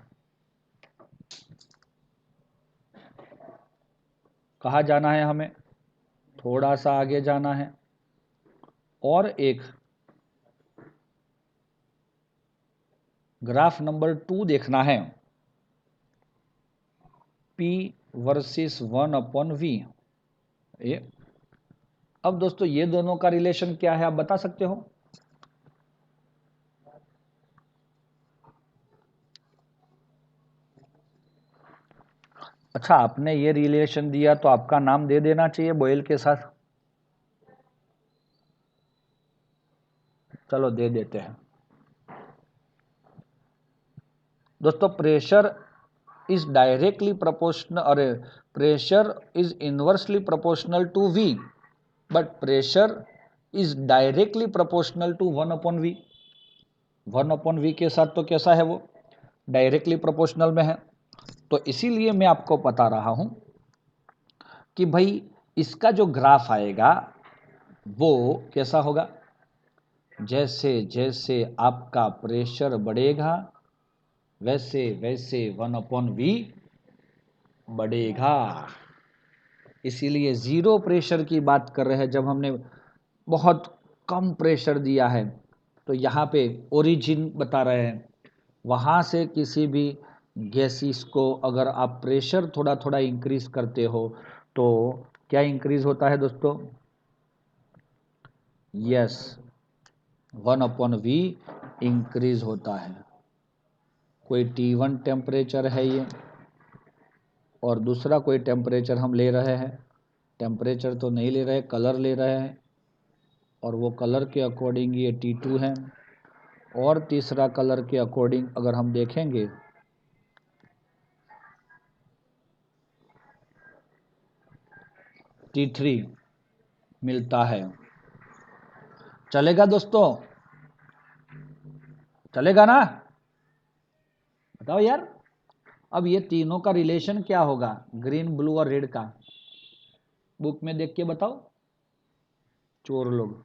कहाँ जाना है हमें, थोड़ा सा आगे जाना है और एक ग्राफ नंबर 2 देखना है, P वर्सेस 1/V। ये अब दोस्तों ये दोनों का रिलेशन क्या है आप बता सकते हो। अच्छा, आपने ये रिलेशन दिया तो आपका नाम दे देना चाहिए बॉयल के साथ। चलो दे देते हैं दोस्तों। प्रेशर इज डायरेक्टली प्रोपोर्शनल, अरे pressure is inversely proportional to V, but pressure is directly proportional to 1/V। 1/V के साथ तो कैसा है, वो डायरेक्टली प्रोपोर्शनल में है। तो इसीलिए मैं आपको बता रहा हूं कि भाई इसका जो ग्राफ आएगा वो कैसा होगा, जैसे जैसे आपका प्रेशर बढ़ेगा वैसे वैसे 1/V बढ़ेगा। इसीलिए जीरो प्रेशर की बात कर रहे हैं। जब हमने बहुत कम प्रेशर दिया है तो यहाँ पे ओरिजिन बता रहे हैं, वहाँ से किसी भी गैसेस को अगर आप प्रेशर थोड़ा थोड़ा इंक्रीज करते हो तो क्या इंक्रीज होता है दोस्तों, यस 1/V इंक्रीज होता है। कोई T1 टेम्परेचर है ये और दूसरा कोई टेम्परेचर हम ले रहे हैं, टेम्परेचर तो नहीं ले रहे, कलर ले रहे हैं और वो कलर के अकॉर्डिंग ये T2 है और तीसरा कलर के अकॉर्डिंग अगर हम देखेंगे T3 मिलता है। चलेगा दोस्तों, चलेगा ना, बताओ यार। अब ये तीनों का रिलेशन क्या होगा, ग्रीन ब्लू और रेड का, बुक में देख के बताओ चोर लोग।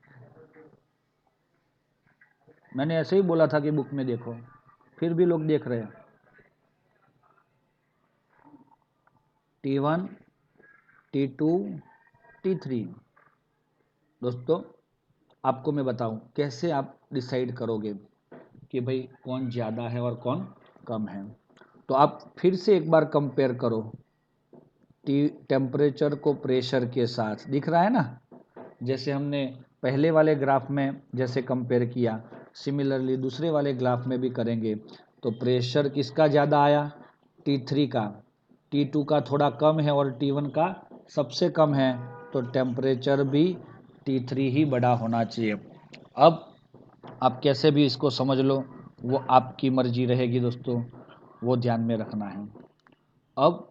मैंने ऐसे ही बोला था कि बुक में देखो, फिर भी लोग देख रहे हैं। T1, T2, T3। दोस्तों आपको मैं बताऊं कैसे आप डिसाइड करोगे कि भाई कौन ज़्यादा है और कौन कम है। तो आप फिर से एक बार कंपेयर करो टेम्परेचर को प्रेशर के साथ, दिख रहा है ना, जैसे हमने पहले वाले ग्राफ में जैसे कंपेयर किया, सिमिलरली दूसरे वाले ग्राफ में भी करेंगे। तो प्रेशर किसका ज़्यादा आया, T3 का, T2 का थोड़ा कम है और T1 का सबसे कम है, तो टेम्परेचर भी T3 ही बड़ा होना चाहिए। अब आप कैसे भी इसको समझ लो, वो आपकी मर्जी रहेगी दोस्तों, वो ध्यान में रखना है। अब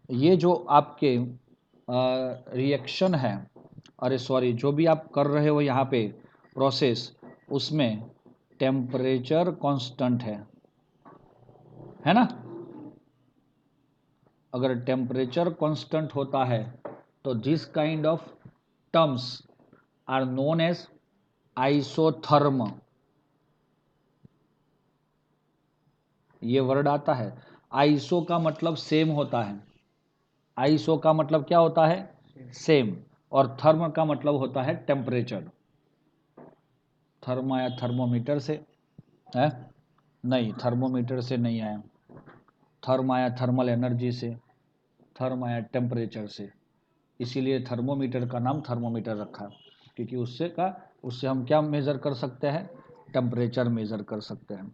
ये जो आपके रिएक्शन है, अरे सॉरी, जो भी आप कर रहे हो यहाँ पे प्रोसेस, उसमें टेम्परेचर कांस्टेंट है ना। अगर टेम्परेचर कांस्टेंट होता है तो this kind of terms are known as isotherm. ये वर्ड आता है, आइसो का मतलब सेम होता है, आइसो का मतलब क्या होता है, सेम, और थर्म का मतलब होता है टेम्परेचर। थर्म आया थर्मोमीटर से है, नहीं थर्मोमीटर से नहीं आया, थर्म आया थर्मल एनर्जी से, थर्म आया टेम्परेचर से, इसीलिए थर्मोमीटर का नाम थर्मोमीटर रखा, क्योंकि उससे हम क्या मेज़र कर सकते हैं, टेम्परेचर मेज़र कर सकते हैं।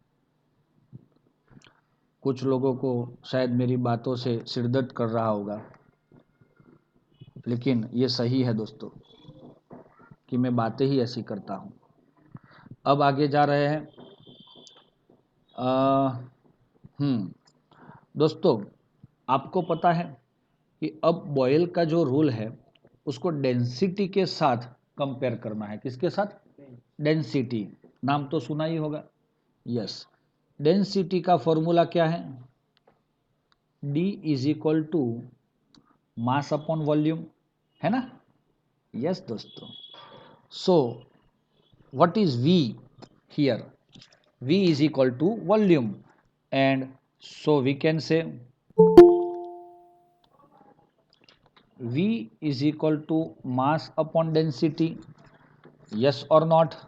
कुछ लोगों को शायद मेरी बातों से सिरदर्द कर रहा होगा, लेकिन ये सही है दोस्तों कि मैं बातें ही ऐसी करता हूँ। अब आगे जा रहे हैं। दोस्तों आपको पता है कि अब बॉयल का जो रूल है उसको डेंसिटी के साथ कंपेयर करना है। किसके साथ, डेंसिटी, नाम तो सुना ही होगा। यस, डेंसिटी का फॉर्मूला क्या है, D is equal to mass upon volume, है ना। यस दोस्तों, so what is V here, V is equal to volume, and so we can say V is equal to mass upon density, yes or not।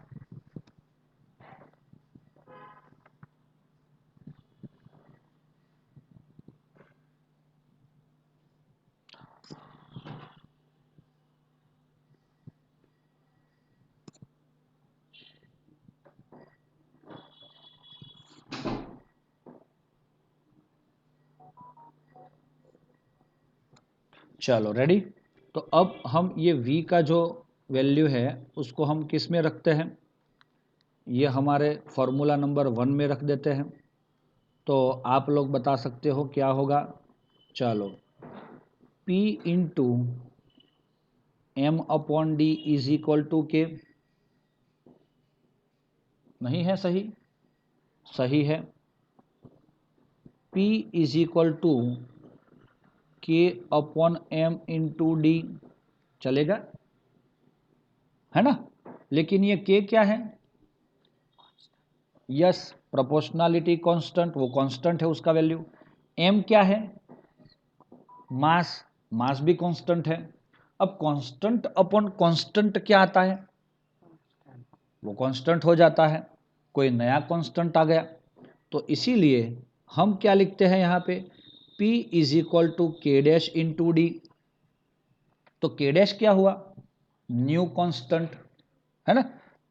चलो ready. तो अब हम ये V का जो वैल्यू है उसको हम किस में रखते हैं, ये हमारे फॉर्मूला नंबर 1 में रख देते हैं। तो आप लोग बता सकते हो क्या होगा, चलो P into M upon D is equal to K, नहीं है सही, सही है। P is equal to K upon M into D, चलेगा, है ना। लेकिन ये के क्या है, यस प्रोपोर्शनलिटी कांस्टेंट, वो कांस्टेंट है उसका वैल्यू। एम क्या है, मास, मास भी कांस्टेंट है। अब कांस्टेंट अपॉन कांस्टेंट क्या आता है, वो कांस्टेंट हो जाता है, कोई नया कांस्टेंट आ गया। तो इसीलिए हम क्या लिखते हैं यहाँ पे, P इज इक्वल टू के डैश इंटू डी। तो के डैश क्या हुआ, न्यू कांस्टेंट, है ना।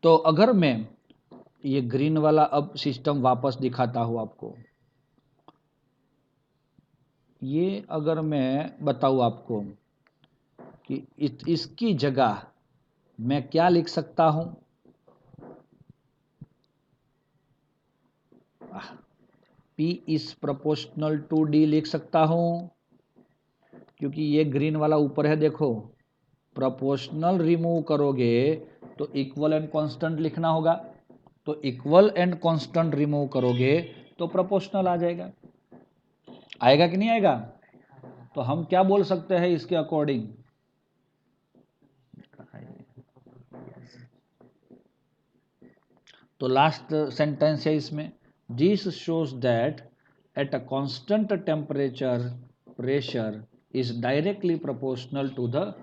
तो अगर मैं ये ग्रीन वाला अब सिस्टम वापस दिखाता हूँ आपको, ये अगर मैं बताऊँ आपको कि इसकी जगह मैं क्या लिख सकता हूँ, P is proportional to D लिख सकता हूं, क्योंकि ये ग्रीन वाला ऊपर है, देखो प्रोपोर्शनल रिमूव करोगे तो इक्वल एंड कांस्टेंट लिखना होगा, तो इक्वल एंड कांस्टेंट रिमूव करोगे तो प्रोपोर्शनल आ जाएगा। आएगा कि नहीं आएगा? तो हम क्या बोल सकते हैं इसके अकॉर्डिंग? तो लास्ट सेंटेंस है इसमें, this shows that at a constant temperature pressure is directly proportional to the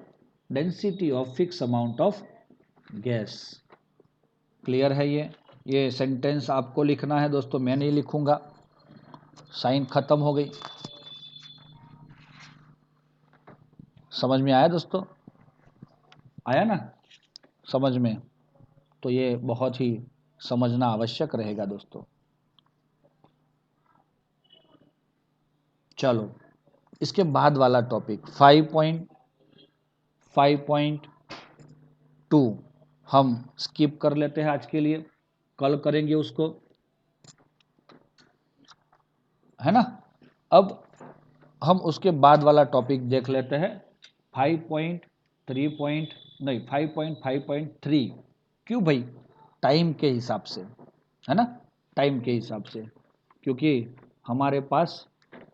density of fix amount of gas. Clear है? ये सेंटेंस आपको लिखना है दोस्तों, मैं नहीं लिखूंगा, साइन खत्म हो गई। समझ में आया दोस्तों? आया ना समझ में? तो ये बहुत ही समझना आवश्यक रहेगा दोस्तों। चलो इसके बाद वाला टॉपिक 5.5.2 हम स्किप कर लेते हैं आज के लिए, कल करेंगे उसको, है ना। अब हम उसके बाद वाला टॉपिक देख लेते हैं 5.3 नहीं 5.5.3। क्यों भाई? टाइम के हिसाब से, है ना, टाइम के हिसाब से, क्योंकि हमारे पास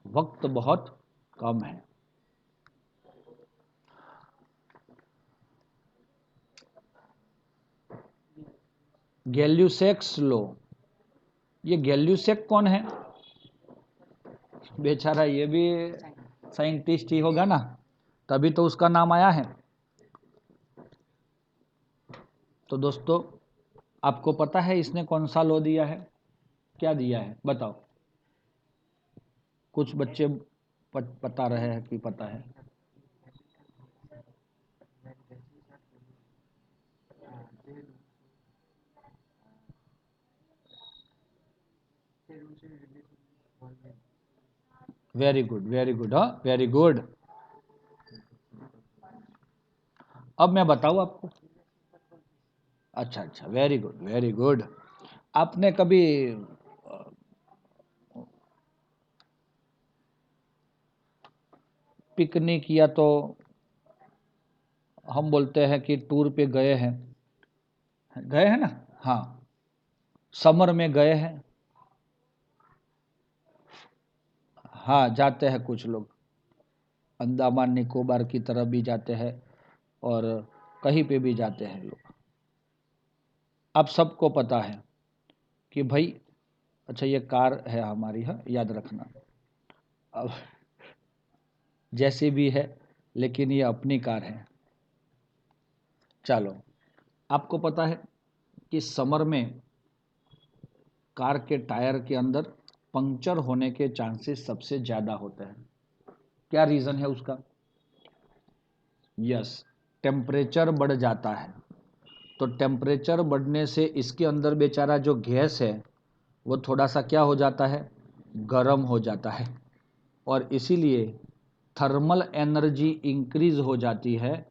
वक्त बहुत कम है। गैल्यूसेक्स लो, ये गैल्यूसेक कौन है? बेचारा ये भी साइंटिस्ट ही होगा ना, तभी तो उसका नाम आया है। तो दोस्तों आपको पता है इसने कौन सा लॉ दिया है? क्या दिया है बताओ? कुछ बच्चे बता रहे हैं कि पता है। वेरी गुड, वेरी गुड, हाँ वेरी गुड। अब मैं बताऊं आपको? अच्छा अच्छा, वेरी गुड वेरी गुड। आपने कभी पिकनिक या तो हम बोलते हैं कि टूर पे गए हैं, गए हैं ना? हाँ, समर में गए हैं। हाँ जाते हैं, कुछ लोग अंडमान निकोबार की तरफ भी जाते हैं और कहीं पे भी जाते हैं लोग। आप सबको पता है कि भाई, अच्छा ये कार है हमारी, हाँ याद रखना, अब जैसी भी है लेकिन ये अपनी कार है। चलो, आपको पता है कि समर में कार के टायर के अंदर पंक्चर होने के चांसेस सबसे ज़्यादा होते हैं। क्या रीज़न है उसका? यस, टेम्परेचर बढ़ जाता है। तो टेम्परेचर बढ़ने से इसके अंदर बेचारा जो गैस है वो थोड़ा सा क्या हो जाता है? गर्म हो जाता है, और इसीलिए थर्मल एनर्जी इंक्रीज हो जाती है,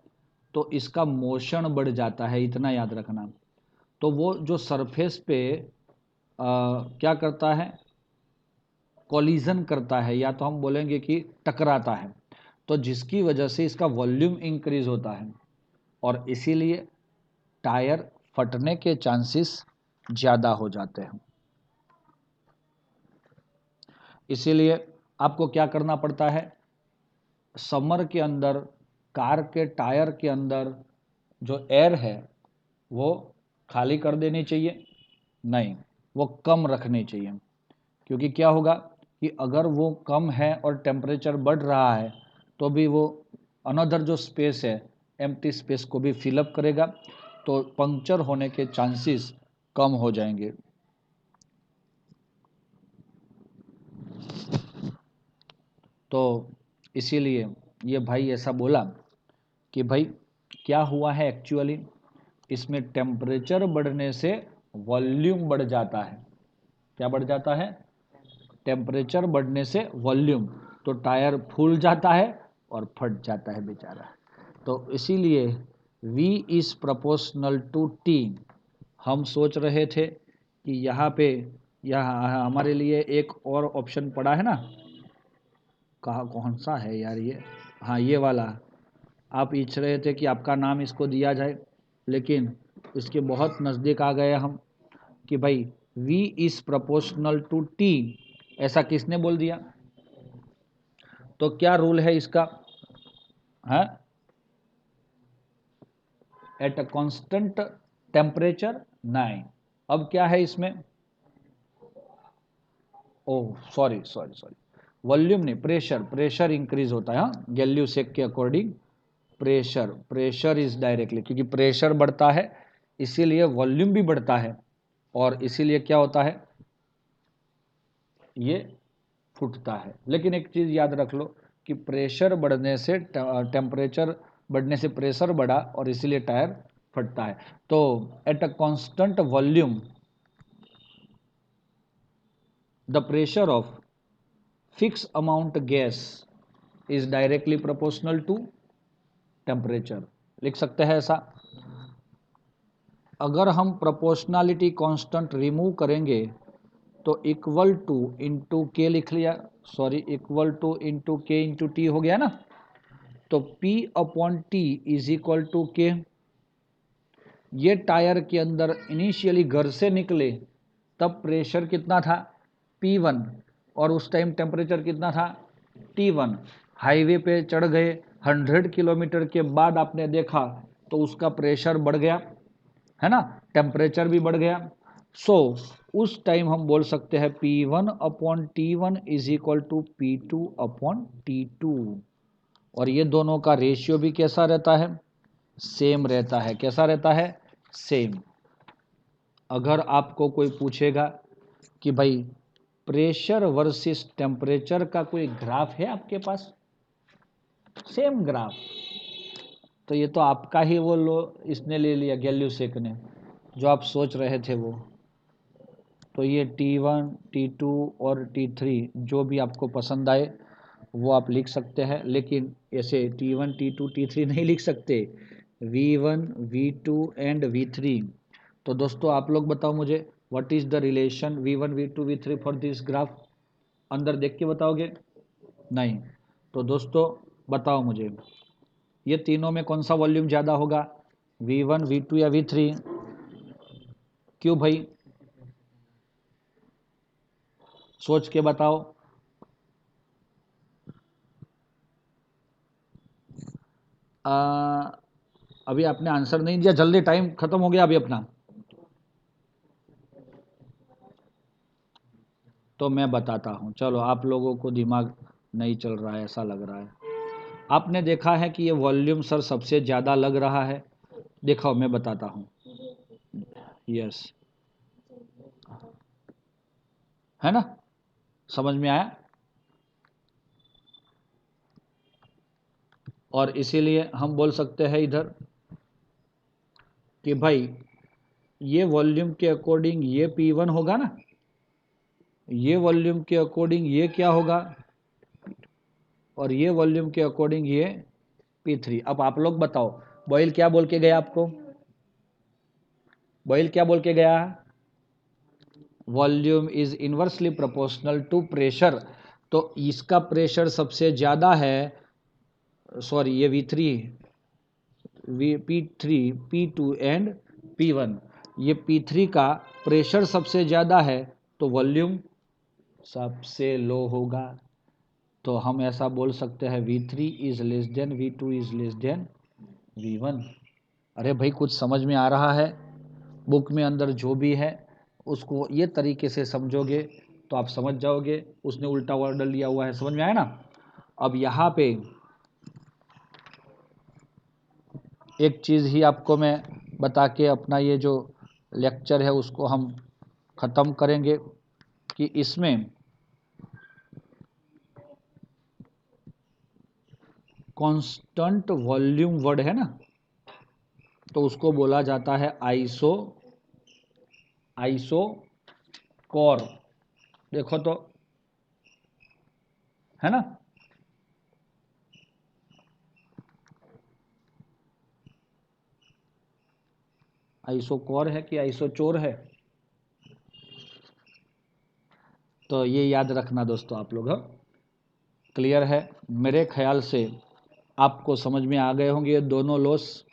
तो इसका मोशन बढ़ जाता है, इतना याद रखना। तो वो जो सरफेस पे क्या करता है? कॉलिजन करता है, या तो हम बोलेंगे कि टकराता है, तो जिसकी वजह से इसका वॉल्यूम इंक्रीज होता है, और इसीलिए टायर फटने के चांसेस ज़्यादा हो जाते हैं। इसीलिए आपको क्या करना पड़ता है? समर के अंदर कार के टायर के अंदर जो एयर है वो खाली कर देनी चाहिए, नहीं वो कम रखनी चाहिए। क्योंकि क्या होगा कि अगर वो कम है और टेम्परेचर बढ़ रहा है तो भी वो अनदर जो स्पेस है, एम्प्टी स्पेस को भी फिलअप करेगा, तो पंक्चर होने के चांसेस कम हो जाएंगे। तो इसीलिए ये भाई ऐसा बोला कि भाई क्या हुआ है एक्चुअली, इसमें टेम्परेचर बढ़ने से वॉल्यूम बढ़ जाता है। क्या बढ़ जाता है? टेम्परेचर बढ़ने से वॉल्यूम, तो टायर फूल जाता है और फट जाता है बेचारा। तो इसीलिए V is proportional to T। हम सोच रहे थे कि यहाँ पे यहाँ हमारे लिए एक और ऑप्शन पड़ा है ना, कहाँ कौन सा है यार ये, हाँ ये वाला। आप पूछ रहे थे कि आपका नाम इसको दिया जाए, लेकिन इसके बहुत नज़दीक आ गए हम कि भाई V is proportional to T, ऐसा किसने बोल दिया? तो क्या रूल है इसका? है एट अ कांस्टेंट टेम्परेचर, नहीं। अब क्या है इसमें? Oh sorry sorry sorry, volume नहीं, प्रेशर, प्रेशर इंक्रीज होता है। हाँ, गैल्यूसेक के according pressure, pressure is directly, क्योंकि प्रेशर बढ़ता है इसीलिए वॉल्यूम भी बढ़ता है, और इसीलिए क्या होता है, ये फूटता है। लेकिन एक चीज़ याद रख लो कि प्रेशर बढ़ने से टेम्परेचर बढ़ने से प्रेशर बढ़ा और इसीलिए टायर फटता है। तो at a constant volume the pressure of fix amount gas is directly proportional to temperature. लिख सकते हैं ऐसा। अगर हम प्रोपोर्शनलिटी कांस्टेंट रिमूव करेंगे तो इक्वल टू इंटू के लिख लिया, sorry equal to into K into T हो गया ना। तो P upon T is equal to K. ये टायर के अंदर इनिशियली घर से निकले तब प्रेशर कितना था? P1, और उस टाइम टेम्परेचर कितना था? T1। हाईवे पे चढ़ गए, 100 किलोमीटर के बाद आपने देखा तो उसका प्रेशर बढ़ गया, है ना, टेम्परेचर भी बढ़ गया। सो उस टाइम हम बोल सकते हैं P1 upon T1 is equal to P2 upon T2। और ये दोनों का रेशियो भी कैसा रहता है? सेम रहता है। कैसा रहता है? सेम। अगर आपको कोई पूछेगा कि भाई प्रेशर वर्सेस टेम्परेचर का कोई ग्राफ है आपके पास, सेम ग्राफ, तो ये तो आपका ही वो लो इसने ले लिया, गैल्यूसेक ने, जो आप सोच रहे थे वो। तो ये T1, T2 और T3 जो भी आपको पसंद आए वो आप लिख सकते हैं, लेकिन ऐसे T1, T2, T3 नहीं लिख सकते, V1, V2 एंड V3। तो दोस्तों आप लोग बताओ मुझे, what is the relation V1, V2, V3 for this graph? अंदर देख के बताओगे? नहीं। तो दोस्तों बताओ मुझे, ये तीनों में कौन सा वॉल्यूम ज़्यादा होगा, V1, V2 या V3? क्यों भाई, सोच के बताओ। आ, अभी आपने आंसर नहीं दिया, जल्दी, टाइम खत्म हो गया अभी अपना। तो मैं बताता हूँ, चलो, आप लोगों को दिमाग नहीं चल रहा है ऐसा लग रहा है। आपने देखा है कि ये वॉल्यूम सर सबसे ज़्यादा लग रहा है, देखो मैं बताता हूँ। यस, है ना, समझ में आया? और इसीलिए हम बोल सकते हैं इधर कि भाई ये वॉल्यूम के अकॉर्डिंग ये P1 होगा ना, ये वॉल्यूम के अकॉर्डिंग ये क्या होगा, और ये वॉल्यूम के अकॉर्डिंग ये P3। अब आप लोग बताओ, बॉयल क्या बोल के गया आपको? बॉयल क्या बोल के गया? Volume is inversely proportional to pressure. तो इसका प्रेशर सबसे ज़्यादा है, सॉरी ये V3, P3, P2 and P1, ये P3 का प्रेशर सबसे ज़्यादा है तो वॉल्यूम सबसे लो होगा। तो हम ऐसा बोल सकते हैं V3 is less than V2 is less than V1। अरे भाई कुछ समझ में आ रहा है? बुक में अंदर जो भी है उसको ये तरीके से समझोगे तो आप समझ जाओगे, उसने उल्टा वर्ड लिया हुआ है, समझ में आया ना? अब यहाँ पे एक चीज़ ही आपको मैं बता के अपना ये जो लेक्चर है उसको हम ख़त्म करेंगे कि इसमें कांस्टेंट वॉल्यूम वर्ड है ना, तो उसको बोला जाता है आइसो कोर। देखो तो, है ना, आइसो कोर है कि आइसो चोर है? तो ये याद रखना दोस्तों आप लोग। क्लियर है? मेरे ख्याल से आपको समझ में आ गए होंगे ये दोनों लॉस।